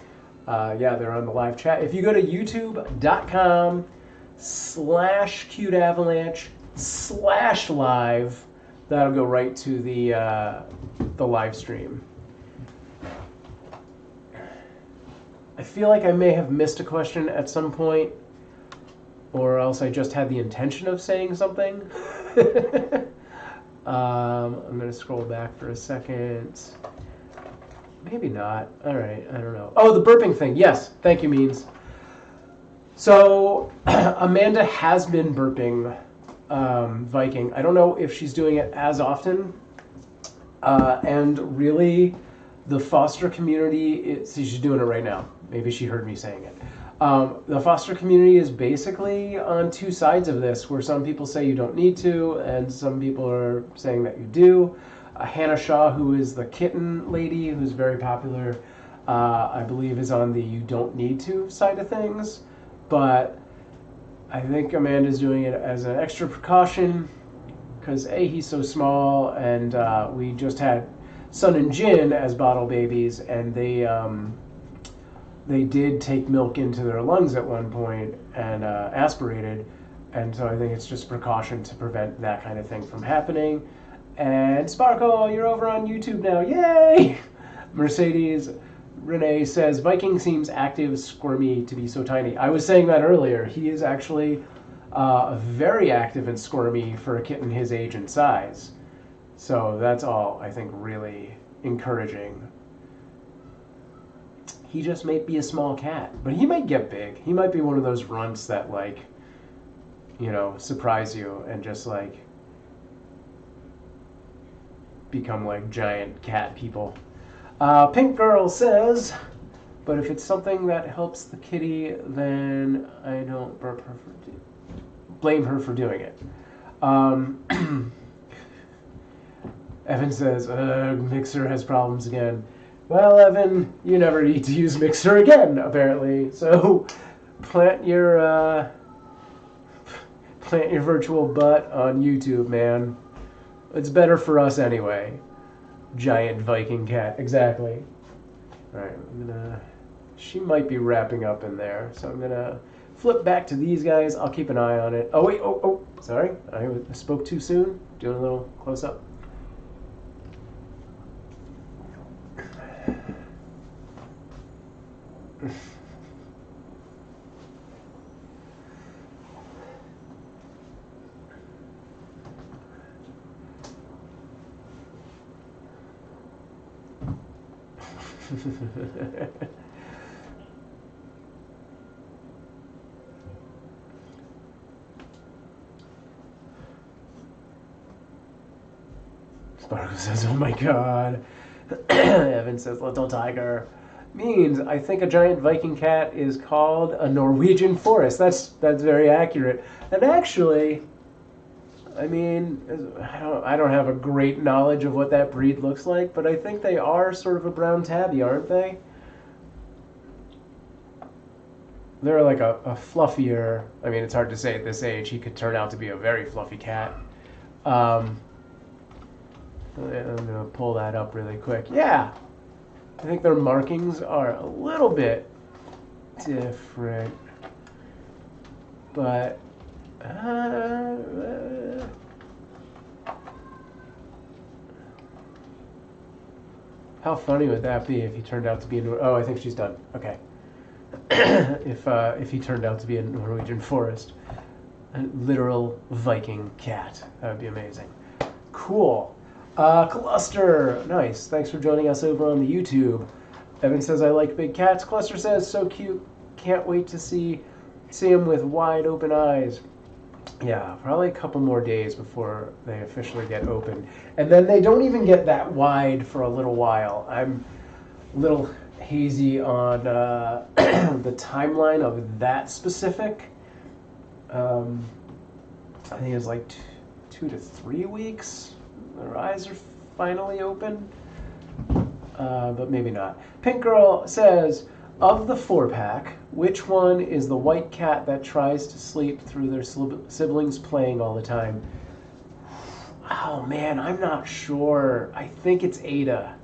they're on the live chat. If you go to youtube.com/cuteavalanche/live, that'll go right to the live stream. I feel like I may have missed a question at some point, or else I just had the intention of saying something. I'm going to scroll back for a second. Maybe not. All right, I don't know. Oh, the burping thing. Yes, thank you, Means. So Amanda has been burping Viking. I don't know if she's doing it as often. And really, the foster community, she's doing it right now. Maybe she heard me saying it. The foster community is basically on two sides of this, where some people say you don't need to, and some people are saying that you do. Hannah Shaw, who is the kitten lady, who's very popular, I believe is on the you don't need to side of things. But I think Amanda's doing it as an extra precaution, because A, he's so small, and we just had Sun and Jin as bottle babies, and they did take milk into their lungs at one point and aspirated, and so I think it's just precaution to prevent that kind of thing from happening. And Sparkle, you're over on YouTube now, yay! Mercedes Renee says, Viking seems active, squirmy to be so tiny. I was saying that earlier. He is actually very active and squirmy for a kitten his age and size. So that's all, I think, really encouraging. He just might be a small cat, but he might get big. He might be one of those runts that, like, surprise you and just, like, become, like, giant cat people. Pink Girl says, but if it's something that helps the kitty, then I don't blame her for doing it. Evan says, Mixer has problems again. Well, Evan, you never need to use Mixer again, apparently. So plant your virtual butt on YouTube, man. It's better for us anyway. Giant Viking cat, exactly. All right, she might be wrapping up in there, so I'm gonna flip back to these guys. I'll keep an eye on it. Oh wait, sorry, I spoke too soon. Doing a little close up. Sparkle says, oh my god. Evan says, little tiger. Means, I think a giant Viking cat is called a Norwegian forest. That's very accurate. And actually, I mean, I don't have a great knowledge of what that breed looks like, but I think they are sort of a brown tabby, aren't they? They're like a fluffier, I mean, it's hard to say at this age. He could turn out to be a very fluffy cat. I'm going to pull that up really quick. Yeah, I think their markings are a little bit different. But how funny would that be if he turned out to be oh, I think she's done. Okay. If he turned out to be a Norwegian forest, a literal Viking cat, that would be amazing. Cool. Cluster, nice. Thanks for joining us over on the YouTube. Evan says, I like big cats. Cluster says, so cute. Can't wait to see him with wide open eyes. Yeah, probably a couple more days before they officially get open. And then they don't even get that wide for a little while. I'm a little hazy on the timeline of that specific. I think it's like 2 to 3 weeks. Their eyes are finally open, but maybe not. Pink Girl says, of the 4-pack, which one is the white cat that tries to sleep through their siblings playing all the time? Oh man, I'm not sure. I think it's Ada.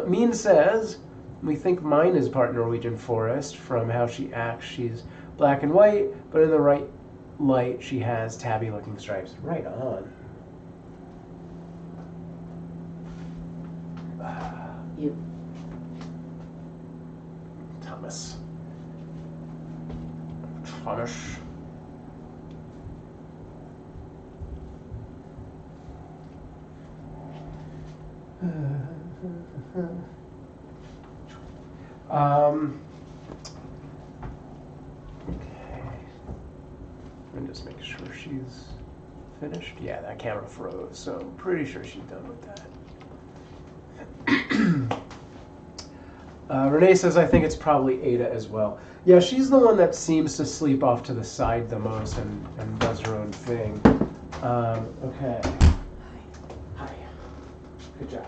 Mean says, we think mine is part Norwegian forest from how she acts. She's black and white, but in the right light she has tabby looking stripes. Right on. You. Thomas. Okay. Let me just make sure she's finished. Yeah, that camera froze, so I'm pretty sure she's done with that. Renee says, I think it's probably Ada as well. Yeah, she's the one that seems to sleep off to the side the most and does her own thing. Okay. Hi. Good job.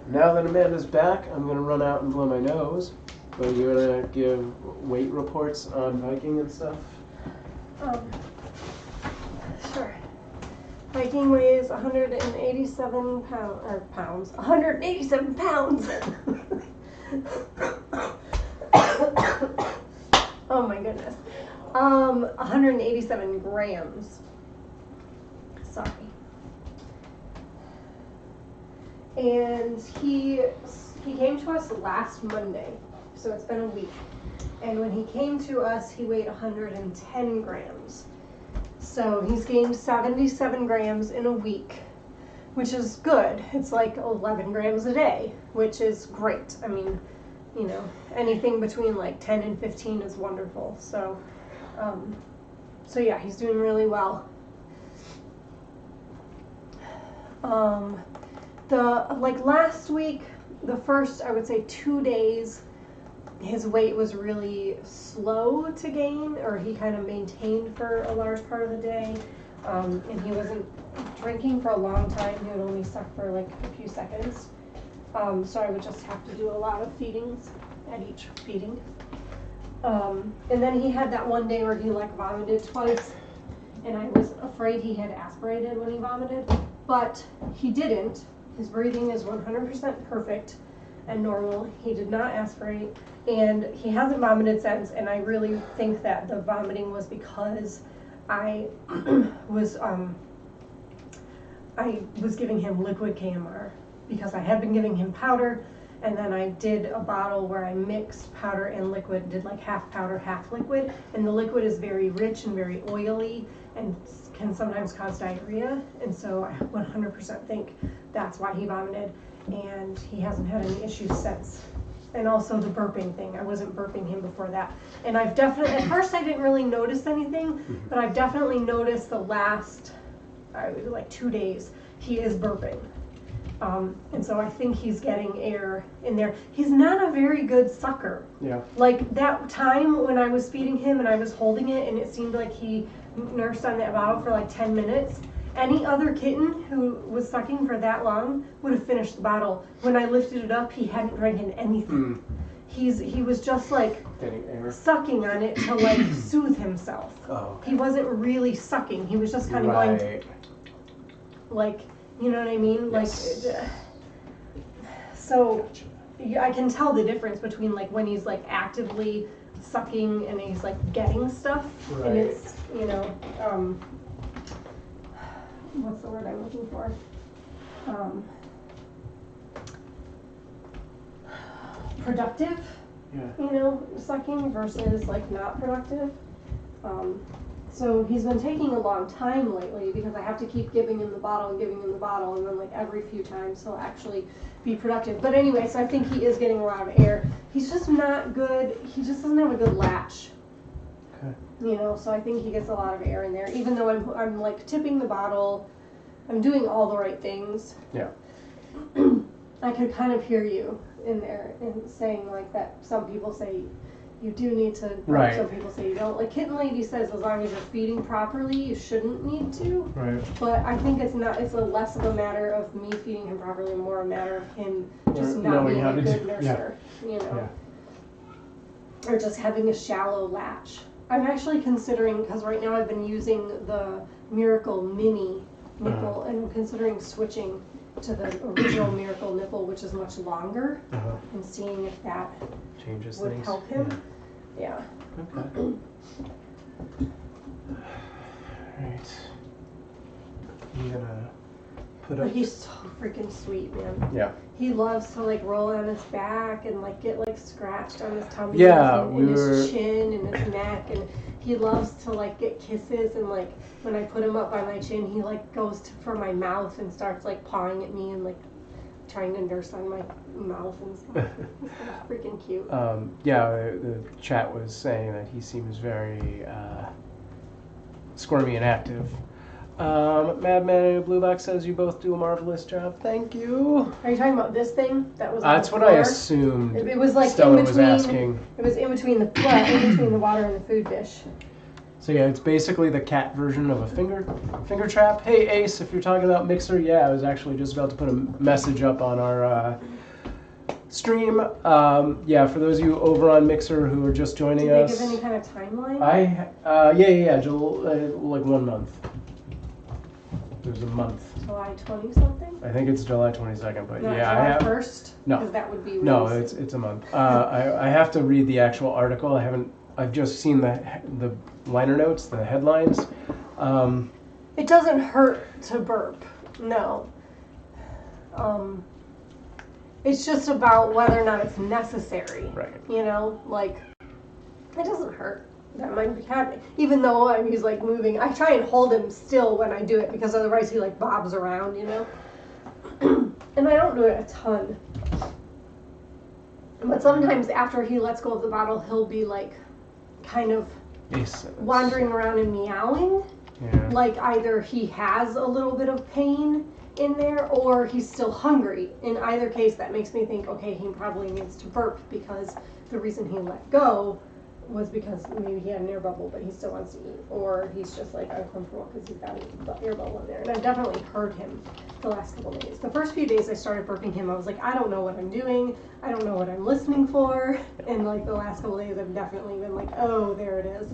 Now that Amanda's back, I'm going to run out and blow my nose. But are you going to give weight reports on Viking and stuff? Sure. Viking weighs 187 pounds. 187 pounds! Oh my goodness. 187 grams. Sorry. And he came to us last Monday, so it's been a week. And when he came to us, he weighed 110 grams. So he's gained 77 grams in a week, which is good. It's like 11 grams a day, which is great. I mean, you know, anything between like 10 and 15 is wonderful. So, so yeah, he's doing really well. Like last week, the first, I would say 2 days, his weight was really slow to gain, or he kind of maintained for a large part of the day. And he wasn't drinking for a long time. He would only suck for like a few seconds. So I would just have to do a lot of feedings at each feeding. And then he had that one day where he like vomited twice, and I was afraid he had aspirated when he vomited, but he didn't. His breathing is 100% perfect and normal. He did not aspirate, and he hasn't vomited since, and I really think that the vomiting was because I was giving him liquid KMR, because I had been giving him powder, and then I did a bottle where I mixed powder and liquid, did like half powder, half liquid, and the liquid is very rich and very oily and can sometimes cause diarrhea, and so I 100% think that's why he vomited, and he hasn't had any issues since. And also the burping thing, I wasn't burping him before that. And I've definitely, at first I didn't really notice anything, but I've definitely noticed the last, like 2 days, he is burping. And so I think he's getting air in there. He's not a very good sucker. Yeah. Like that time when I was feeding him and I was holding it and it seemed like he nursed on that bottle for like 10 minutes. Any other kitten who was sucking for that long would have finished the bottle. When I lifted it up, he hadn't drank anything. He was just like sucking on it to like soothe himself. Oh, okay. He wasn't really sucking. He was just kind of going like, you know what I mean? Yes. Like, so I can tell the difference between like when he's like actively sucking and he's like getting stuff, Right. and it's, you know, what's the word I'm looking for? Productive, you know, sucking versus like not productive. So he's been taking a long time lately because I have to keep giving him the bottle and giving him the bottle, and then like every few times he'll actually be productive. But anyway, so I think he is getting a lot of air. He's just not good. He just doesn't have a good latch. Okay. You know, so I think he gets a lot of air in there. Even though I'm like tipping the bottle, I'm doing all the right things. Yeah. I could kind of hear you in there in saying like that. Some people say you do need to. Right. Some people say you don't. Like Kitten Lady says, as long as you're feeding properly, you shouldn't need to. Right. But I think it's not. It's a less of a matter of me feeding him properly, and more a matter of him just not being a good nurser. You know, or just having a shallow latch. I'm actually considering, because right now I've been using the Miracle Mini nipple, and I'm considering switching to the original Miracle nipple, which is much longer, and seeing if that changes would things. help him. Yeah. Okay. Alright. I'm gonna put But up. he's so freaking sweet, man. Yeah. He loves to like roll on his back and like get like scratched on his tummy, Yeah, and his chin and his neck, and he loves to like get kisses, and like when I put him up by my chin, he like goes for my mouth and starts like pawing at me and like trying to nurse on my mouth and stuff. It's freaking cute. Yeah, the chat was saying that he seems very squirmy and active. Madman in a Blue Box says you both do a marvelous job. Thank you. Are you talking about this thing that was on That's the what floor? I assumed. It was like Stella in was between. asking. It was in between the water and the food dish. So yeah, it's basically the cat version of a finger trap. Hey Ace, if you're talking about Mixer, yeah, I was actually just about to put a message up on our stream. Yeah, for those of you over on Mixer who are just joining us. Did they give any kind of timeline? Yeah, like 1 month. There's a month. July 20 something? I think it's July 22nd, but Not yeah, July I have. 1st? No. Because that would be No, really it's a month. I have to read the actual article. I've just seen the liner notes, the headlines. It doesn't hurt to burp. No. It's just about whether or not it's necessary. Right. You know, like it doesn't hurt. That might be happening. Even though he's like moving, I try and hold him still when I do it because otherwise he like bobs around, you know. And I don't do it a ton. But sometimes after he lets go of the bottle, he'll be like kind of wandering around and meowing. Yeah. Like either he has a little bit of pain in there or he's still hungry. In either case, that makes me think, okay, he probably needs to burp because the reason he let go was because maybe he had an air bubble, but he still wants to eat, or he's just like uncomfortable because he's got the air bubble in there. And I've definitely heard him the last couple days. The first few days I started burping him, I was like, I don't know what I'm doing. I don't know what I'm listening for. And like the last couple days, I've definitely been like, oh, there it is.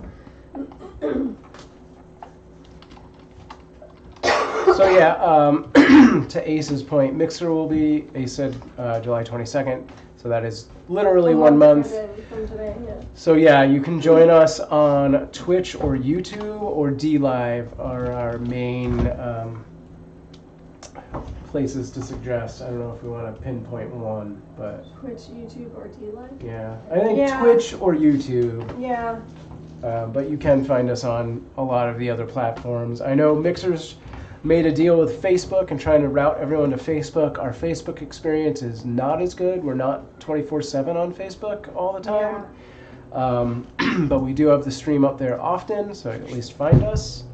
So yeah, to Ace's point, Mixer will be, Ace said July 22nd, so that is literally 1 month. From today, yeah. So yeah, you can join us on Twitch or YouTube or DLive are our main places to suggest. I don't know if we want to pinpoint one, but Twitch, YouTube, or DLive? yeah, I think Twitch or YouTube. Yeah. But you can find us on a lot of the other platforms. I know Mixer's made a deal with Facebook and trying to route everyone to Facebook. Our Facebook experience is not as good. We're not 24/7 on Facebook all the time. Yeah. But we do have the stream up there often, so at least find us.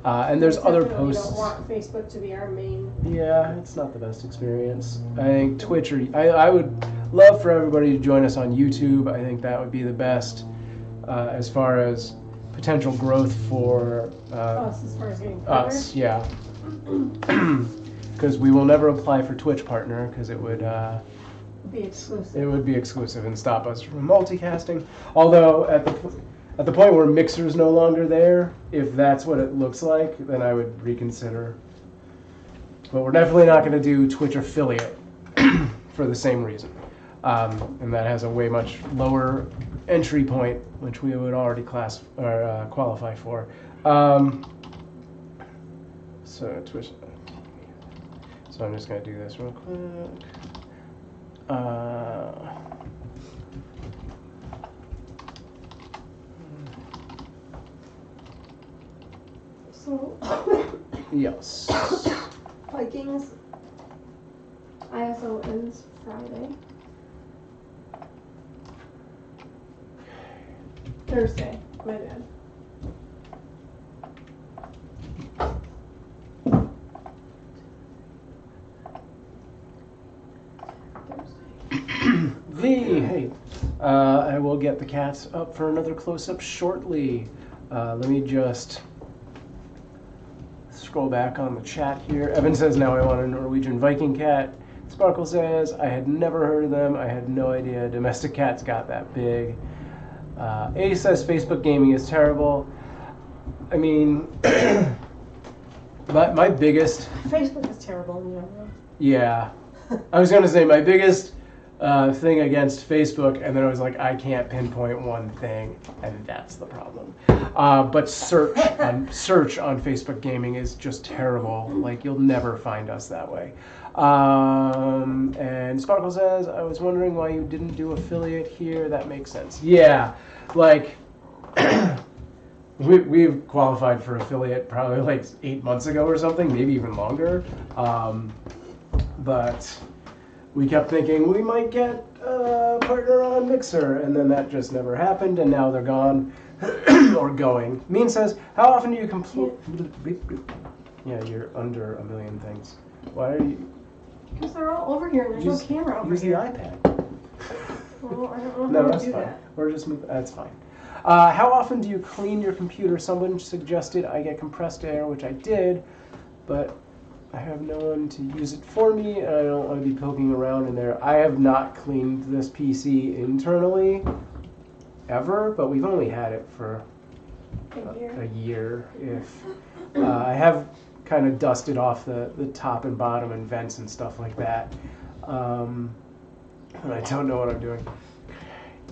And there's other posts. We don't want Facebook to be our main. Yeah, it's not the best experience. I think Twitch or I would love for everybody to join us on YouTube. I think that would be the best as far as potential growth for us, as far as getting us, yeah. Because we will never apply for Twitch partner because it would be exclusive. It would be exclusive and stop us from multicasting. Although at the point where Mixer's no longer there, if that's what it looks like, then I would reconsider. But we're definitely not going to do Twitch affiliate for the same reason. And that has a way much lower entry point, which we would already qualify for. So twist. So I'm just gonna do this real quick. So Yes. Vikings ISO ends Friday. Thursday, my bad. V, hey. I will get the cats up for another close-up shortly. Let me just scroll back on the chat here. Evan says, now I want a Norwegian Viking cat. Sparkle says, I had never heard of them. I had no idea domestic cats got that big. A says, Facebook gaming is terrible. I mean, my biggest... Facebook is terrible in general. Yeah. I was going to say, my biggest thing against Facebook, and then I was like, I can't pinpoint one thing, and that's the problem. But search on Facebook gaming is just terrible. Like, you'll never find us that way. And Sparkle says, I was wondering why you didn't do affiliate here. That makes sense. Yeah, like we've qualified for affiliate probably like 8 months ago or something, maybe even longer. But we kept thinking we might get a partner on Mixer, and then that just never happened, and now they're gone or going. Mean says, how often do you complete? Yeah, you're under a million things. Why are you? Because they're all over here and there's no camera over use here. Use the iPad. Well, I don't know No, how that's to do fine. that. Or just move. That's fine. How often do you clean your computer? Someone suggested I get compressed air, which I did, but I have no one to use it for me, and I don't want to be poking around in there. I have not cleaned this PC internally ever, but we've only had it for a year. If I have kind of dusted off the top and bottom and vents and stuff like that, and I don't know what I'm doing.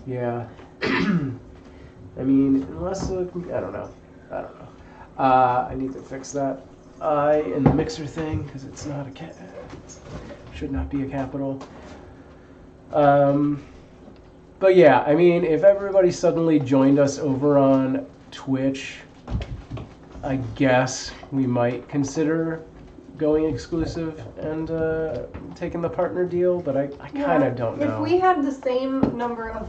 Yeah. I mean, unless I don't know. I need to fix that I in the mixer thing because it's not a should not be a capital. But yeah, I mean, if everybody suddenly joined us over on Twitch, I guess we might consider going exclusive and taking the partner deal, but I kind of don't know. If we had the same number of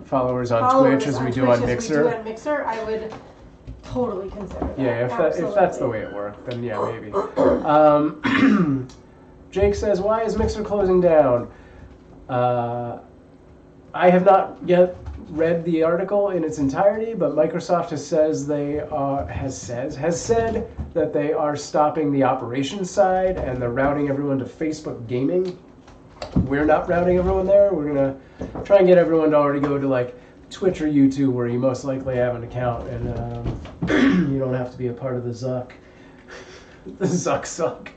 followers on Twitch as we do on Mixer, I would totally consider that. Yeah, if that's the way it worked, then yeah, maybe. Jake says, why is Mixer closing down? I have not yet read the article in its entirety, but Microsoft has said that they are stopping the operations side and they're routing everyone to Facebook Gaming. We're not routing everyone there. We're gonna try and get everyone to already go to like Twitch or YouTube, where you most likely have an account, and you don't have to be a part of the Zuck. The Zuck suck.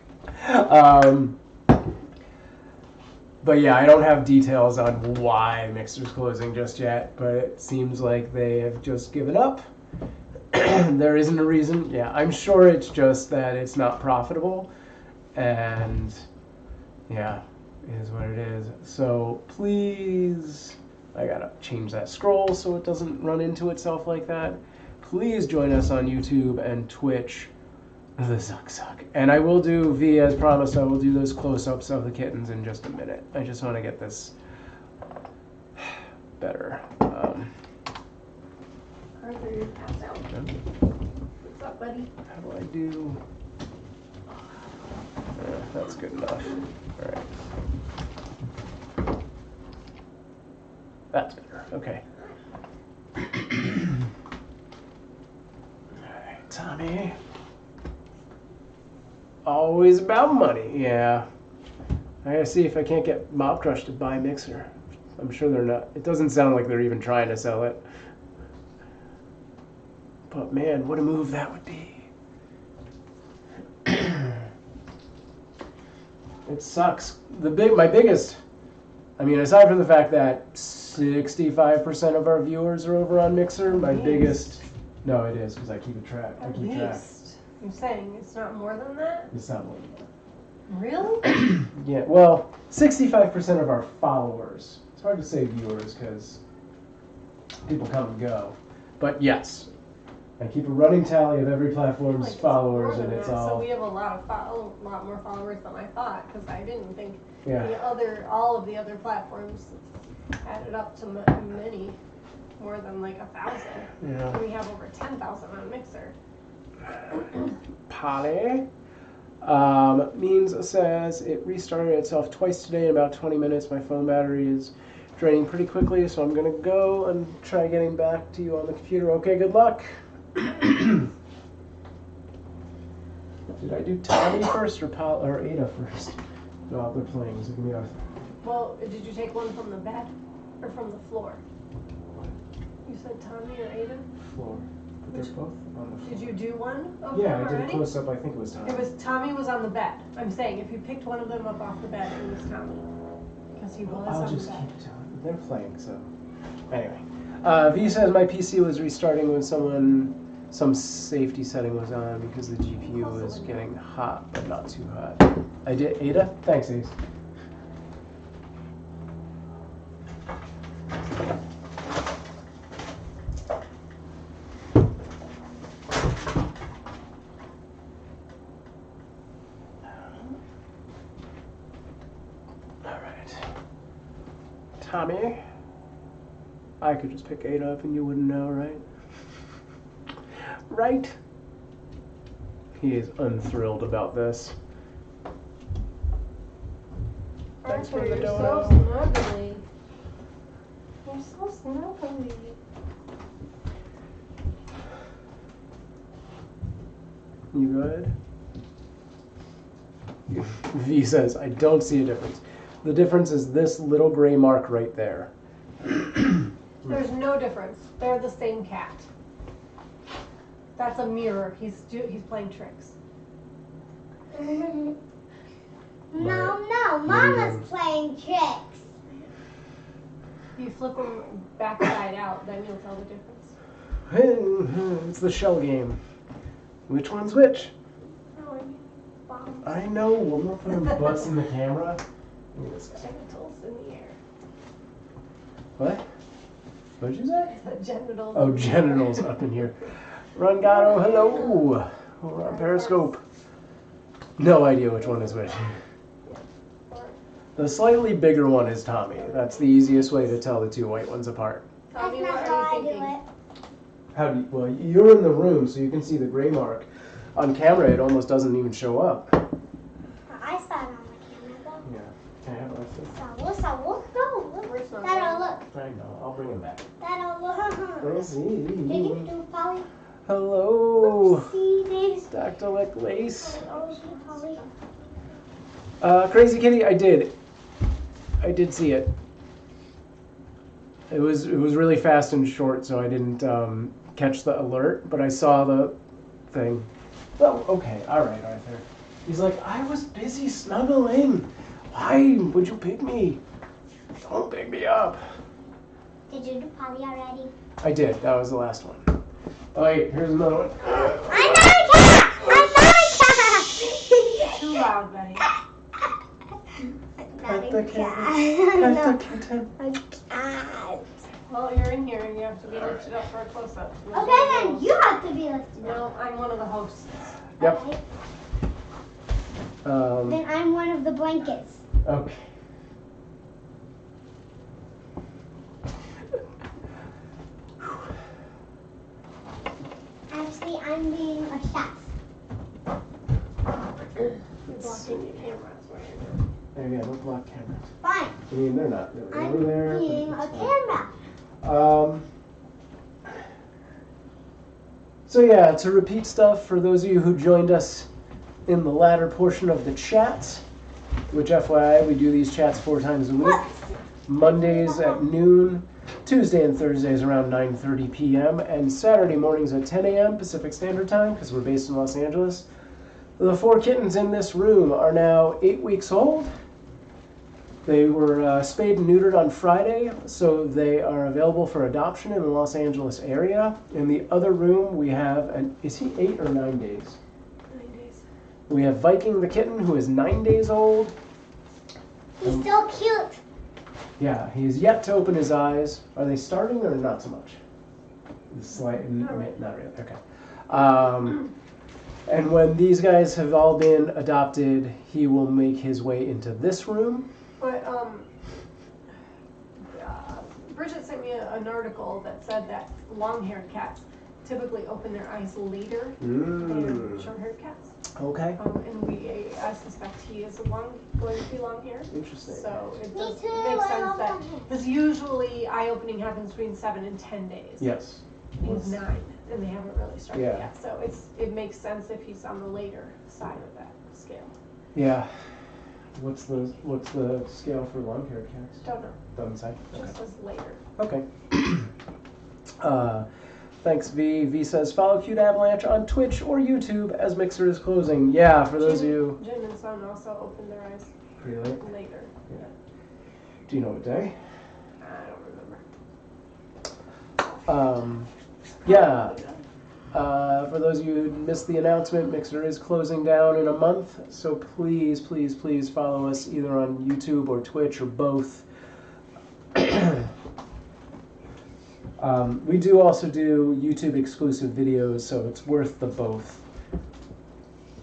But yeah, I don't have details on why Mixer's closing just yet, but it seems like they have just given up. There isn't a reason. Yeah, I'm sure it's just that it's not profitable, and yeah, it is what it is. So please, I gotta change that scroll so it doesn't run into itself like that. Please join us on YouTube and Twitch. The Zuck. And I will do, V, as promised, I will do those close-ups of the kittens in just a minute. I just want to get this better. Arthur, you're passed out. Okay. What's up, buddy? How do I do? That's good enough. All right. That's better. Okay. All right, Tommy. Always about money, yeah. I gotta see if I can't get Mob Crush to buy Mixer. I'm sure they're not. It doesn't sound like they're even trying to sell it. But man, what a move that would be. It sucks. My biggest I mean, aside from the fact that 65% of our viewers are over on Mixer, my biggest... No, it is, because I keep a track. I keep track. You're saying it's not more than that? It's not more than that. Really? Yeah, well, 65% of our followers. It's hard to say viewers, because people come and go. But yes, I keep a running tally of every platform's Like followers, and it's that. all... So we have a lot more followers than I thought, because I didn't think Yeah. all of the other platforms added up to many, more than like 1,000. Yeah. And we have over 10,000 on Mixer. Polly. Means says it restarted itself twice today in about 20 minutes. My phone battery is draining pretty quickly, so I'm going to go and try getting back to you on the computer. Okay, good luck. Did I do Tommy first or Ada first? No, they're playing, so give me a... Well, did you take one from the bed or from the floor? You said Tommy or Aiden? Floor. But they're both on the floor. Did you do one of Yeah, them I did already? a close-up. I think it was Tommy. Tommy was on the bed. I'm saying if you picked one of them up off the bed, it was Tommy. Because he was on the bed. I'll just keep telling. They're playing, so... Anyway. V says my PC was restarting when some safety setting was on because the GPU was getting hot, but not too hot. I did. Ada? Thanks, Ace. Tommy, I could just pick Ada up and you wouldn't know, right? Right? He is unthrilled about this. Thanks for the You're dono. so snuggly. You're so snuggly. You good? V says, I don't see a difference. The difference is this little gray mark right there. There's no difference. They're the same cat. That's a mirror. He's playing tricks. No, Mama's playing tricks. You flip them backside out, then you'll tell the difference. It's the shell game. Which one's which? Oh, bombs. I know. I'm not putting butts in the camera. Look at this guy. Genitals in the air. What? What'd you say? Genitals. Oh, genitals up in here. Rungato, hello. We're on Periscope. No idea which one is which. The slightly bigger one is Tommy. That's the easiest way to tell the two white ones apart. Tommy, That's what not are how you I thinking? How do you, well, you're in the room, so you can see the gray mark. On camera, it almost doesn't even show up. I saw it on the camera though. Yeah. Can I have it like this? Look. Where's my That'll look. I know. I'll bring him back. That'll look. Let's see. Did you do Polly? Hello. See this? Dactylic lace. Oh, Polly. Crazy Kitty, I did see it. It was really fast and short, so I didn't catch the alert, but I saw the thing. Oh, okay, all right, Arthur. He's like, I was busy snuggling. Why would you pick me? Don't pick me up. Did you do Polly already? I did. That was the last one. Oh wait, here's another one. I'm not a cat. Too loud, Betty. Pet the kitten. Pet the kitten. A cat. Well, you're in here and you have to be lifted up for a close-up. Okay, then you have to be lifted up. No, I'm one of the hosts. Yep. Okay. Then I'm one of the blankets. Okay. Actually, I'm being a chef. You're blocking the camera. That's why you're doing. There you go, don't block cameras. Fine. I mean, they're not really I'm over there. being but a it's fine. camera. So yeah, to repeat stuff for those of you who joined us in the latter portion of the chat, which FYI, we do these chats 4 times a week. Mondays at noon, Tuesday and Thursdays around 9:30 p.m., and Saturday mornings at 10 a.m. Pacific Standard Time, because we're based in Los Angeles. The 4 kittens in this room are now 8 weeks old. They were spayed and neutered on Friday, so they are available for adoption in the Los Angeles area. In the other room, we have, is he 8 or 9 days? 9 days. We have Viking the kitten, who is 9 days old. He's so cute. Yeah, he's yet to open his eyes. Are they starting or not so much? Not really. Okay. And when these guys have all been adopted, he will make his way into this room. But Bridget sent me an article that said that long-haired cats typically open their eyes later than short-haired cats. Okay. And I suspect he is going to be long-haired. Interesting. So it Me does too, make I sense love that, long-haired. because usually eye-opening happens between 7 and 10 days. Yes. He's 9, and they haven't really started Yeah. yet. So it makes sense if he's on the later side of that scale. Yeah. What's the scale for long-haired cats? Don't know. Doesn't say. Just as later. Okay. Thanks, V. V says, follow Cute Avalanche on Twitch or YouTube as Mixer is closing. Yeah, for those of you... Jim and Son also opened their eyes Pretty late? later. Yeah. Do you know what day? I don't remember. Yeah. For those of you who missed the announcement, Mixer is closing down in a month, so please, please, please follow us either on YouTube or Twitch or both. We do also do YouTube exclusive videos, so it's worth the both.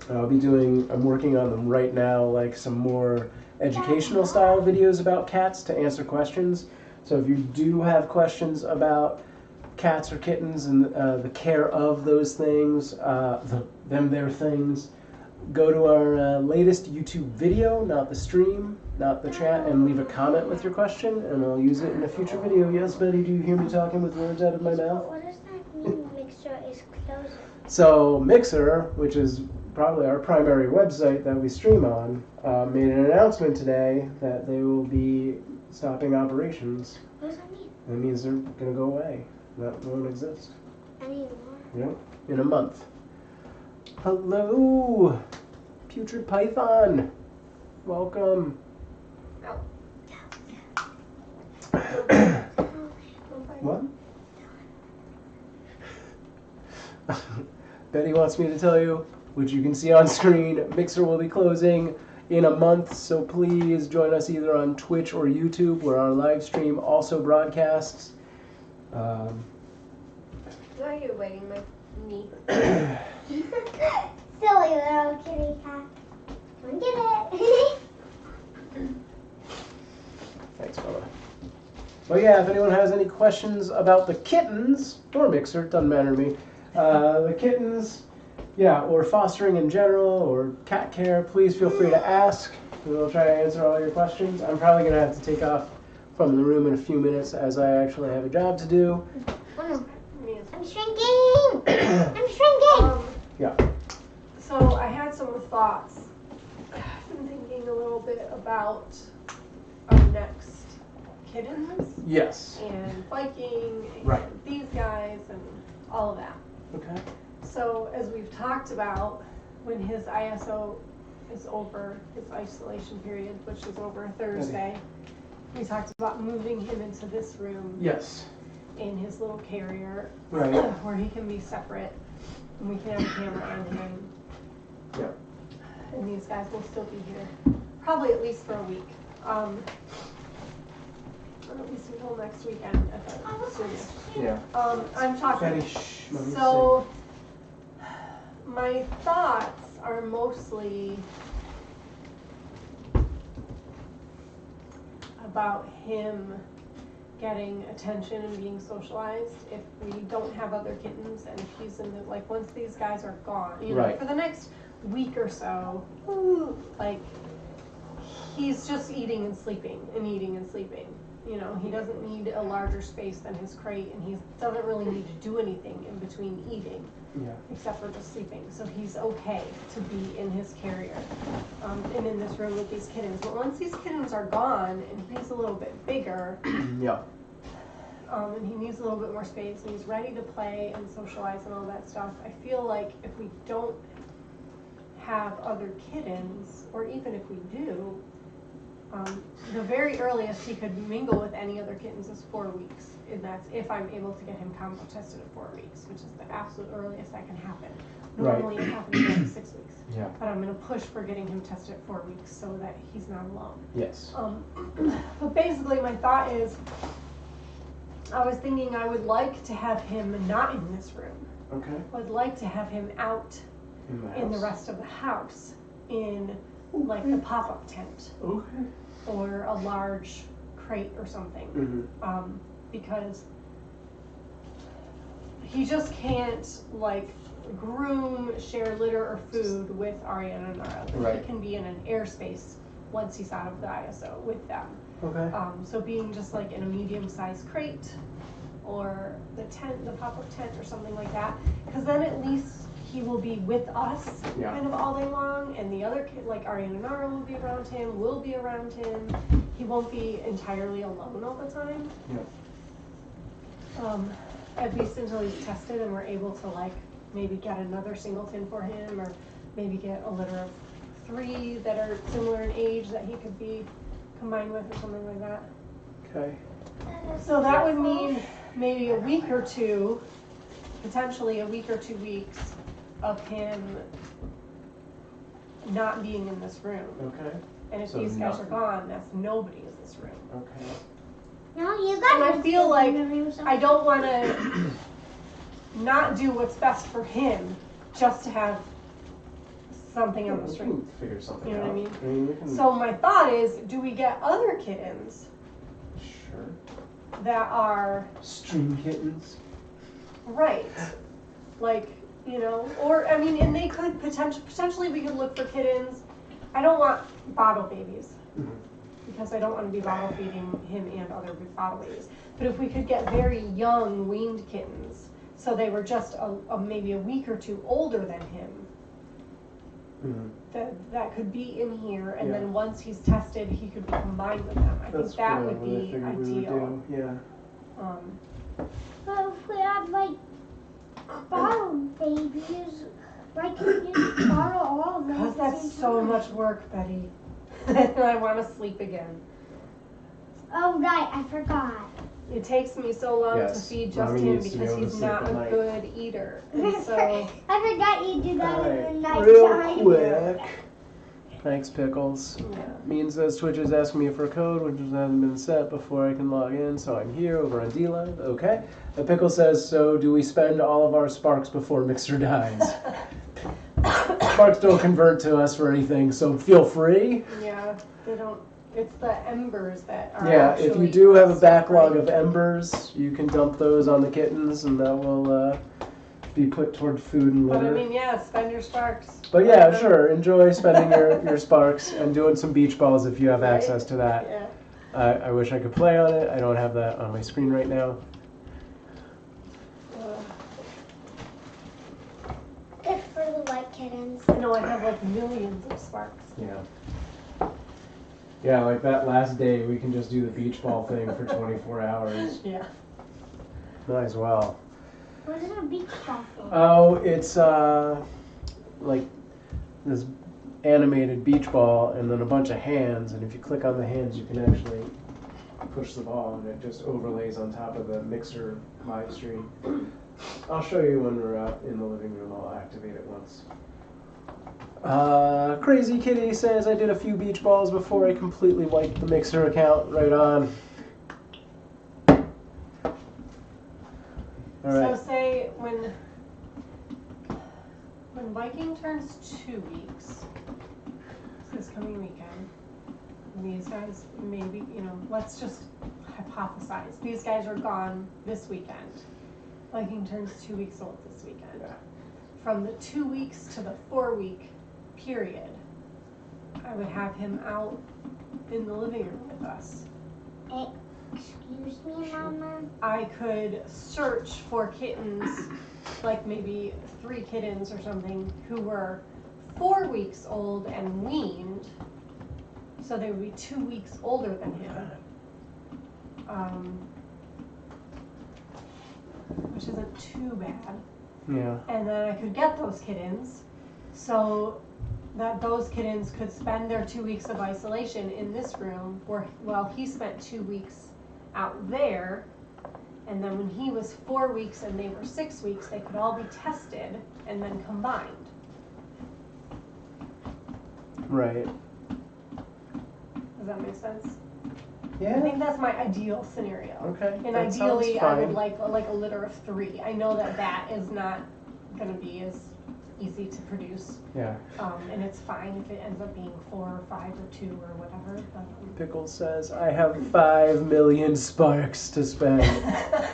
I'm working on them right now, like some more educational style videos about cats to answer questions. So if you do have questions about cats or kittens and the care of those things, their things, go to our latest YouTube video, not the stream, not the chat, and leave a comment with your question, and I'll use it in a future video. Yes, Betty, do you hear me talking with words out of my mouth? What does that mean, Mixer is closing? So Mixer, which is probably our primary website that we stream on, made an announcement today that they will be stopping operations. What does that mean? That means they're going to go away. That won't exist. Anymore? Yep, in a month. Hello, Putrid Python. Welcome. What? Betty wants me to tell you, which you can see on screen, Mixer will be closing in a month, so please join us either on Twitch or YouTube, where our live stream also broadcasts. Why are you waiting my knee? Silly little kitty cat. Come and get it. Thanks, fella. But yeah, if anyone has any questions about the kittens, or Mixer, doesn't matter to me, the kittens, yeah, or fostering in general, or cat care, please feel free to ask. We'll try to answer all your questions. I'm probably going to have to take off from the room in a few minutes, as I actually have a job to do. Oh no. I'm shrinking. I'm shrinking. Yeah. So I had some thoughts. I've been thinking a little bit about our next kittens. Yes. And Viking and Right. these guys and all of that. Okay. So as we've talked about, when his ISO is over, his isolation period, which is over Thursday, we talked about moving him into this room. Yes. In his little carrier, Right. where he can be separate, and we can have a camera on him. Yeah. And these guys will still be here, probably at least for a week. Or at least until next weekend at the soonest. Yeah. I'm talking. Betty, shh. Let me So, my thoughts are mostly about him getting attention and being socialized if we don't have other kittens, and if he's in the, like, once these guys are gone, you know, Right. for the next week or so, like, he's just eating and sleeping and eating and sleeping. You know, he doesn't need a larger space than his crate, and he doesn't really need to do anything in between eating. Yeah. Except for just sleeping. So he's okay to be in his carrier and in this room with these kittens. But once these kittens are gone and he's a little bit bigger, Yeah. and he needs a little bit more space and he's ready to play and socialize and all that stuff, I feel like if we don't have other kittens, or even if we do, The very earliest he could mingle with any other kittens is 4 weeks, and that's if I'm able to get him combo tested at 4 weeks, which is the absolute earliest that can happen. Normally it happens every 6 weeks. Yeah. But I'm going to push for getting him tested at 4 weeks so that he's not alone. Yes. But basically my thought is, I was thinking I would like to have him not in this room. Okay. I would like to have him out in the rest of the house, in like the pop-up tent. Okay. Or a large crate or something. Because he just can't like groom, share litter or food with ARYA and Nara. Like, he can be in an airspace once he's out of the ISO with them. Okay. So being just like in a medium-sized crate or the tent, the pop-up tent or something like that, because then at least he will be with us kind of all day long, and the other kid, like ARYA and Nara, will be around him, will be around him. He won't be entirely alone all the time. Yeah. At least until he's tested and we're able to like maybe get another singleton for him, or maybe get a litter of 3 that are similar in age that he could be combined with or something like that. Okay. So that would mean maybe a week or 2, potentially a week or 2 weeks of him not being in this room. Okay. And if So these guys nothing. are gone, that's nobody in this room. Okay. No, you guys. And I feel like I I don't want to not do what's best for him just to have something on the We street. can figure something You know out. what I mean? We can. So my thought is, do we get other kittens Sure. that are Stream kittens. right? Like, you know, or I mean, and they could potentially we could look for kittens. I don't want bottle babies. Because I don't want to be bottle feeding him and other bottle babies. But if we could get very young weaned kittens, so they were just maybe a week or 2 older than him, that could be in here, and then once he's tested, he could be combined with them. I think that would be ideal. Yeah. But if we have like bottle babies, why can't you just bottle all of them? Because that's so much work, Betty. I want to sleep again. Oh right, I forgot. It takes me so long to Yes, feed just Mommy him needs to be because able to he's sleep not at a night. good eater. And so I forgot you do that in the night Real time. quick. Thanks, Pickles. yeah. Mean says Twitch is asking me for a code, which hasn't been set before I can log in, so I'm here over on D-Live. Okay. And Pickle says, so do we spend all of our sparks before Mixer dies? Sparks don't convert to us for anything, so feel free. Yeah, they don't. It's the embers that are. Yeah, if you actually do have a stuff, backlog right? of embers, you can dump those on the kittens, and that will be put toward food and But litter. I mean, yeah, spend your sparks. But yeah, sure. Enjoy spending your sparks and doing some beach balls if you have Right? access to that. Yeah. I wish I could play on it. I don't have that on my screen right now. Good for the white kittens. I know I have like millions of sparks. Yeah. Yeah, like that last day, we can just do the beach ball thing for 24 hours. Yeah. Might as well. What is a beach ball for? Oh, it's like this animated beach ball and then a bunch of hands, and if you click on the hands, you can actually push the ball, and it just overlays on top of the Mixer live stream. I'll show you when we're in the living room. I'll activate it once. Crazy Kitty says I did a few beach balls before I completely wiped the Mixer account. Right on. All right. So say when Viking turns 2 weeks, this coming weekend, these guys maybe, you know, let's just hypothesize. These guys are gone this weekend. Viking turns 2 weeks old this weekend. Yeah. From the 2 weeks to the 4 week period, I would have him out in the living room with us. Excuse me, Mama. I could search for kittens, like maybe 3 kittens or something, who were 4 weeks old and weaned, so they would be 2 weeks older than him. Which isn't too bad. Yeah. And then I could get those kittens. So that those kittens could spend their 2 weeks of isolation in this room, while he spent 2 weeks out there. And then when he was 4 weeks and they were 6 weeks, they could all be tested and then combined. Right. Does that make sense? Yeah. I think that's my ideal scenario. Okay. And that ideally, sounds I would fine. like a litter of 3. I know that is not going to be as easy to produce. Yeah. And it's fine if it ends up being 4 or 5 or 2 or whatever. But, Pickle says, I have 5 million sparks to spend.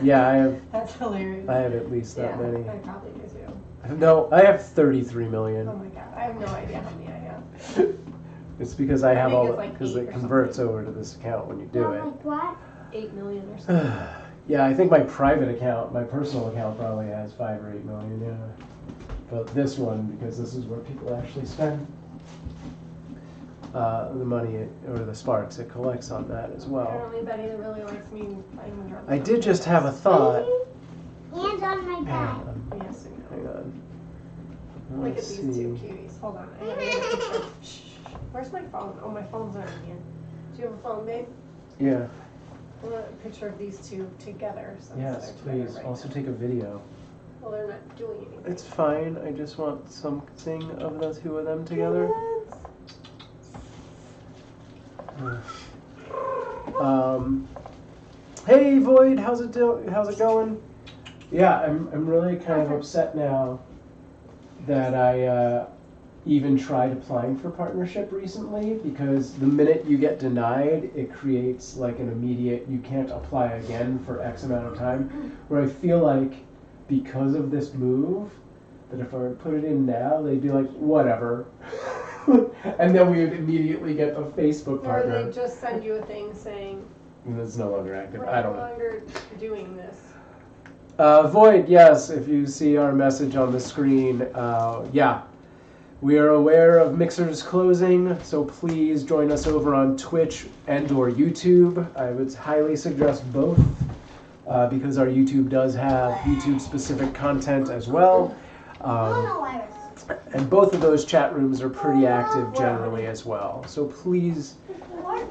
Yeah, I have. That's hilarious. I have at least that many. I probably do too. No, I have 33 million. Oh my god, I have no idea how many I have. It's because I have think all it's like because 8 it or converts over to this account when you do it. Like what? 8 million or something. Yeah, I think my private account, my personal account probably has 5 or 8 million, yeah. But this one, because this is where people actually spend the money or the sparks, it collects on that as well. Apparently Betty really likes me playing drums. I did just have a thought. Hands on my back. Yes, I know. Hang on. Look at Let's these two see. cuties. Hold on. I gotta get a picture. Shh. Where's my phone? Oh, my phone's not in here. Do you have a phone, babe? Yeah. I want a picture of these two together. Since Yes, they're together please. right Also now. take a video. Well, they're not doing anything. It's fine. I just want something of the 2 of them together. Hey Void, how's it going? Yeah, I'm really kind of upset now that I even tried applying for partnership recently, because the minute you get denied, it creates like an immediate you can't apply again for X amount of time, where I feel like because of this move, that if I would put it in now, they'd be like, whatever. And then we would immediately get a Facebook Or partner. they just send you a thing saying, And it's no longer active. we're I no don't know. longer doing this. Void, yes, if you see our message on the screen, yeah. We are aware of Mixer's closing, so please join us over on Twitch and or YouTube. I would highly suggest both, because our YouTube does have YouTube-specific content as well. Coronavirus. And both of those chat rooms are pretty active generally as well. So please... What?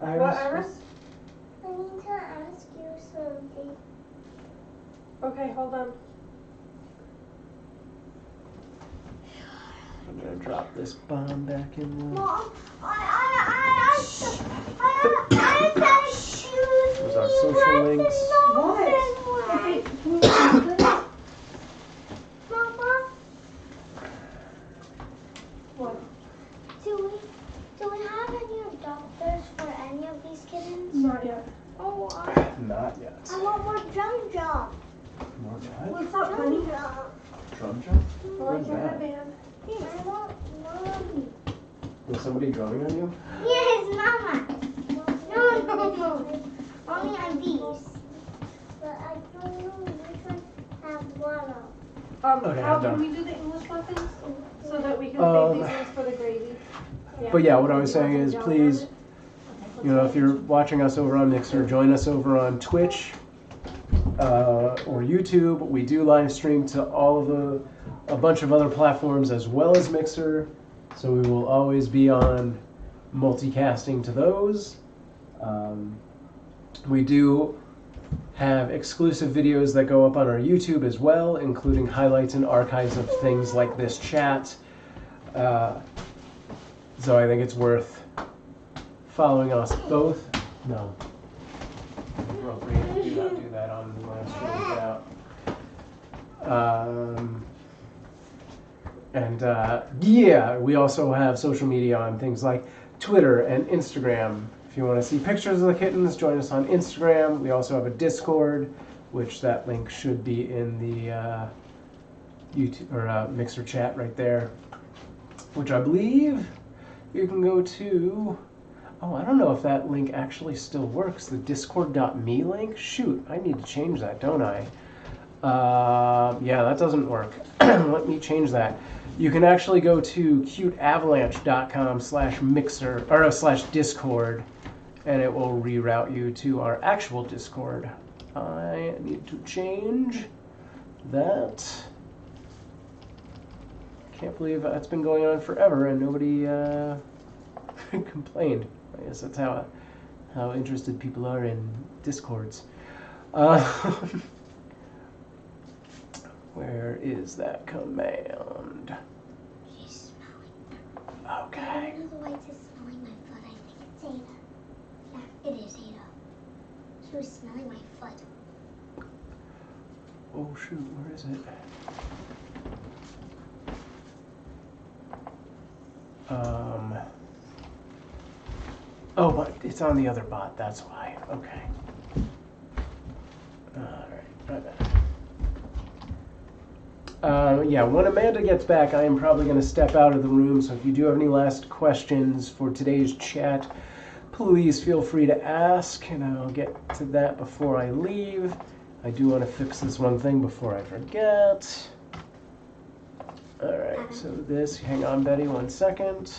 What, Iris? I need to ask you something. Okay, hold on. I'm gonna drop this bomb back in the... Mom, I said excuse Those are me, social but links. Mama? What? Do we have any doctors for any of these kittens? Not yet. Oh, Not yet. I want more drum job. More what? What's up, honey? Drum jump? I like your headband. I want mommy. Was somebody drumming on you? Yes, mama. No. Mommy on these. But I don't know which one have one of. Okay, How I'm can done. we do the English muffins so that we can save these ones for the gravy? But yeah, what I was saying is, please, you know, if you're watching us over on Mixer, join us over on Twitch or YouTube. We do live stream to a bunch of other platforms as well as Mixer, so we will always be on multicasting to those. We do have exclusive videos that go up on our YouTube as well, including highlights and archives of things like this chat. So I think it's worth following us both. No. Appropriate. Do not do that on the live stream. Get out. Yeah, we also have social media on things like Twitter and Instagram. If you want to see pictures of the kittens, join us on Instagram. We also have a Discord, which that link should be in the YouTube or Mixer chat right there, which I believe you can go to. Oh, I don't know if that link actually still works. The discord.me link? Shoot, I need to change that, don't I? Yeah, that doesn't work. Let me change that. You can actually go to cuteavalanche.com/mixer or /discord, and it will reroute you to our actual Discord. I need to change that. Can't believe it's been going on forever and nobody complained. I guess that's how interested people are in Discords. Where is that command? She's smelling. Okay. One of the whites is smelling my foot. I think it's Ada. Yeah, it is Ada. She was smelling my foot. Oh shoot, where is it? Oh, but it's on the other bot, that's why. Okay. Alright, my bad. Yeah, when Amanda gets back, I am probably going to step out of the room, so if you do have any last questions for today's chat, please feel free to ask, and I'll get to that before I leave. I do want to fix this one thing before I forget. Alright, so this, hang on Betty, 1 second.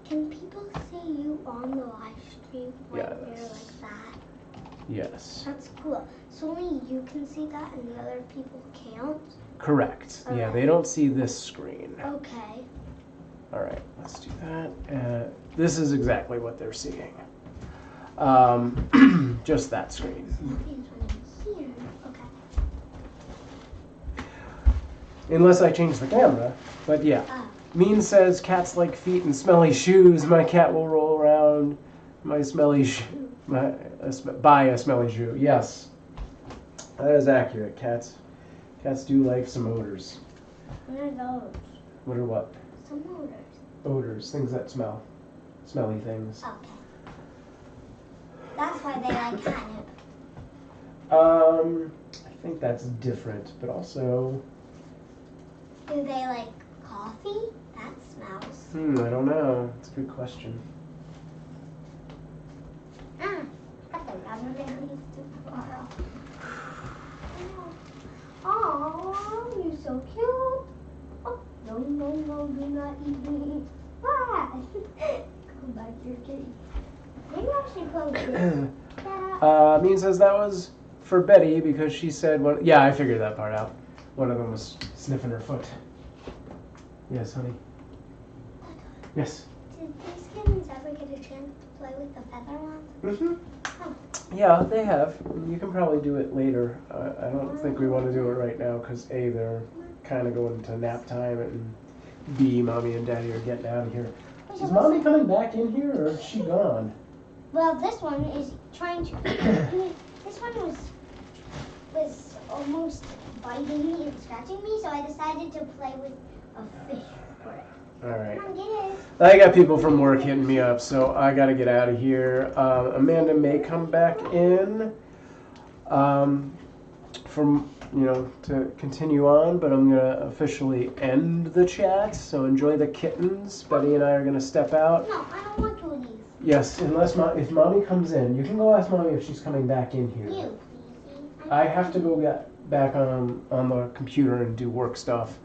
Can people see you on the live stream when Yes. you're like that? Yes. That's cool. So only you can see that and the other people can't? Correct. Yeah, Okay. they don't see this screen. Okay. Alright, let's do that. This is exactly what they're seeing. Just that screen. Nothing's running here. Okay. Unless I change the camera, but yeah. Oh. Mean says cats like feet and smelly shoes. My cat will roll around my smelly by a smelly shoe. Yes, that is accurate. Cats do like some odors. What are those? What are what? Some odors. Odors, things that smell. Smelly things. Okay. That's why they like catnip. I think that's different, but also, Do they like coffee? That smells. I don't know. It's a good question. Got the rubber bands tomorrow. Oh, you're so cute. Oh, no, do not eat me. Ah! Come back here, kitty. Maybe I should close this. Mean says that was for Betty because she said, yeah, I figured that part out. One of them was sniffing her foot. Yes, honey. Yes. Did these kittens ever get a chance to play with the feather ones? Mm-hmm. Oh. Yeah, they have. You can probably do it later. I don't think we want to do it right now because A, they're kind of going to nap time, and B, Mommy and Daddy are getting out of here. Is Mommy coming back in here, or is she gone? Well, this one is trying to. This one was almost biting me and scratching me, so I decided to play with a fish for it. Alright. Come on, get it. I got people from work hitting me up, so I gotta get out of here. Amanda may come back in to continue on, but I'm gonna officially end the chat. So enjoy the kittens. Betty and I are gonna step out. No, I don't want to leave. Yes, unless if Mommy comes in, you can go ask Mommy if she's coming back in here. You, please. I have to go back on the computer and do work stuff.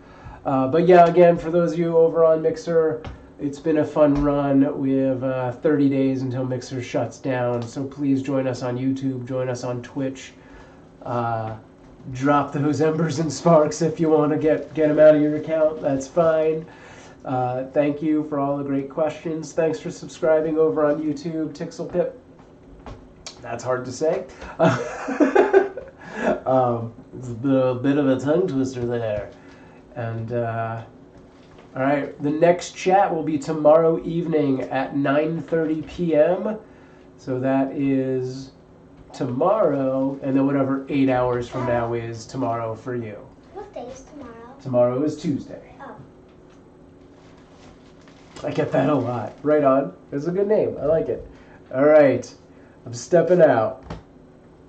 But yeah, again, for those of you over on Mixer, it's been a fun run. We have 30 days until Mixer shuts down, so please join us on YouTube, join us on Twitch. Drop those embers and sparks if you want to get them out of your account. That's fine. Thank you for all the great questions. Thanks for subscribing over on YouTube, Tixelpip. That's hard to say. It's a bit of a tongue twister there. And, all right, the next chat will be tomorrow evening at 9:30 p.m. So that is tomorrow, and then whatever 8 hours from now is tomorrow for you. What day is tomorrow? Tomorrow is Tuesday. Oh. I get that a lot. Right on. It's a good name. I like it. All right, I'm stepping out.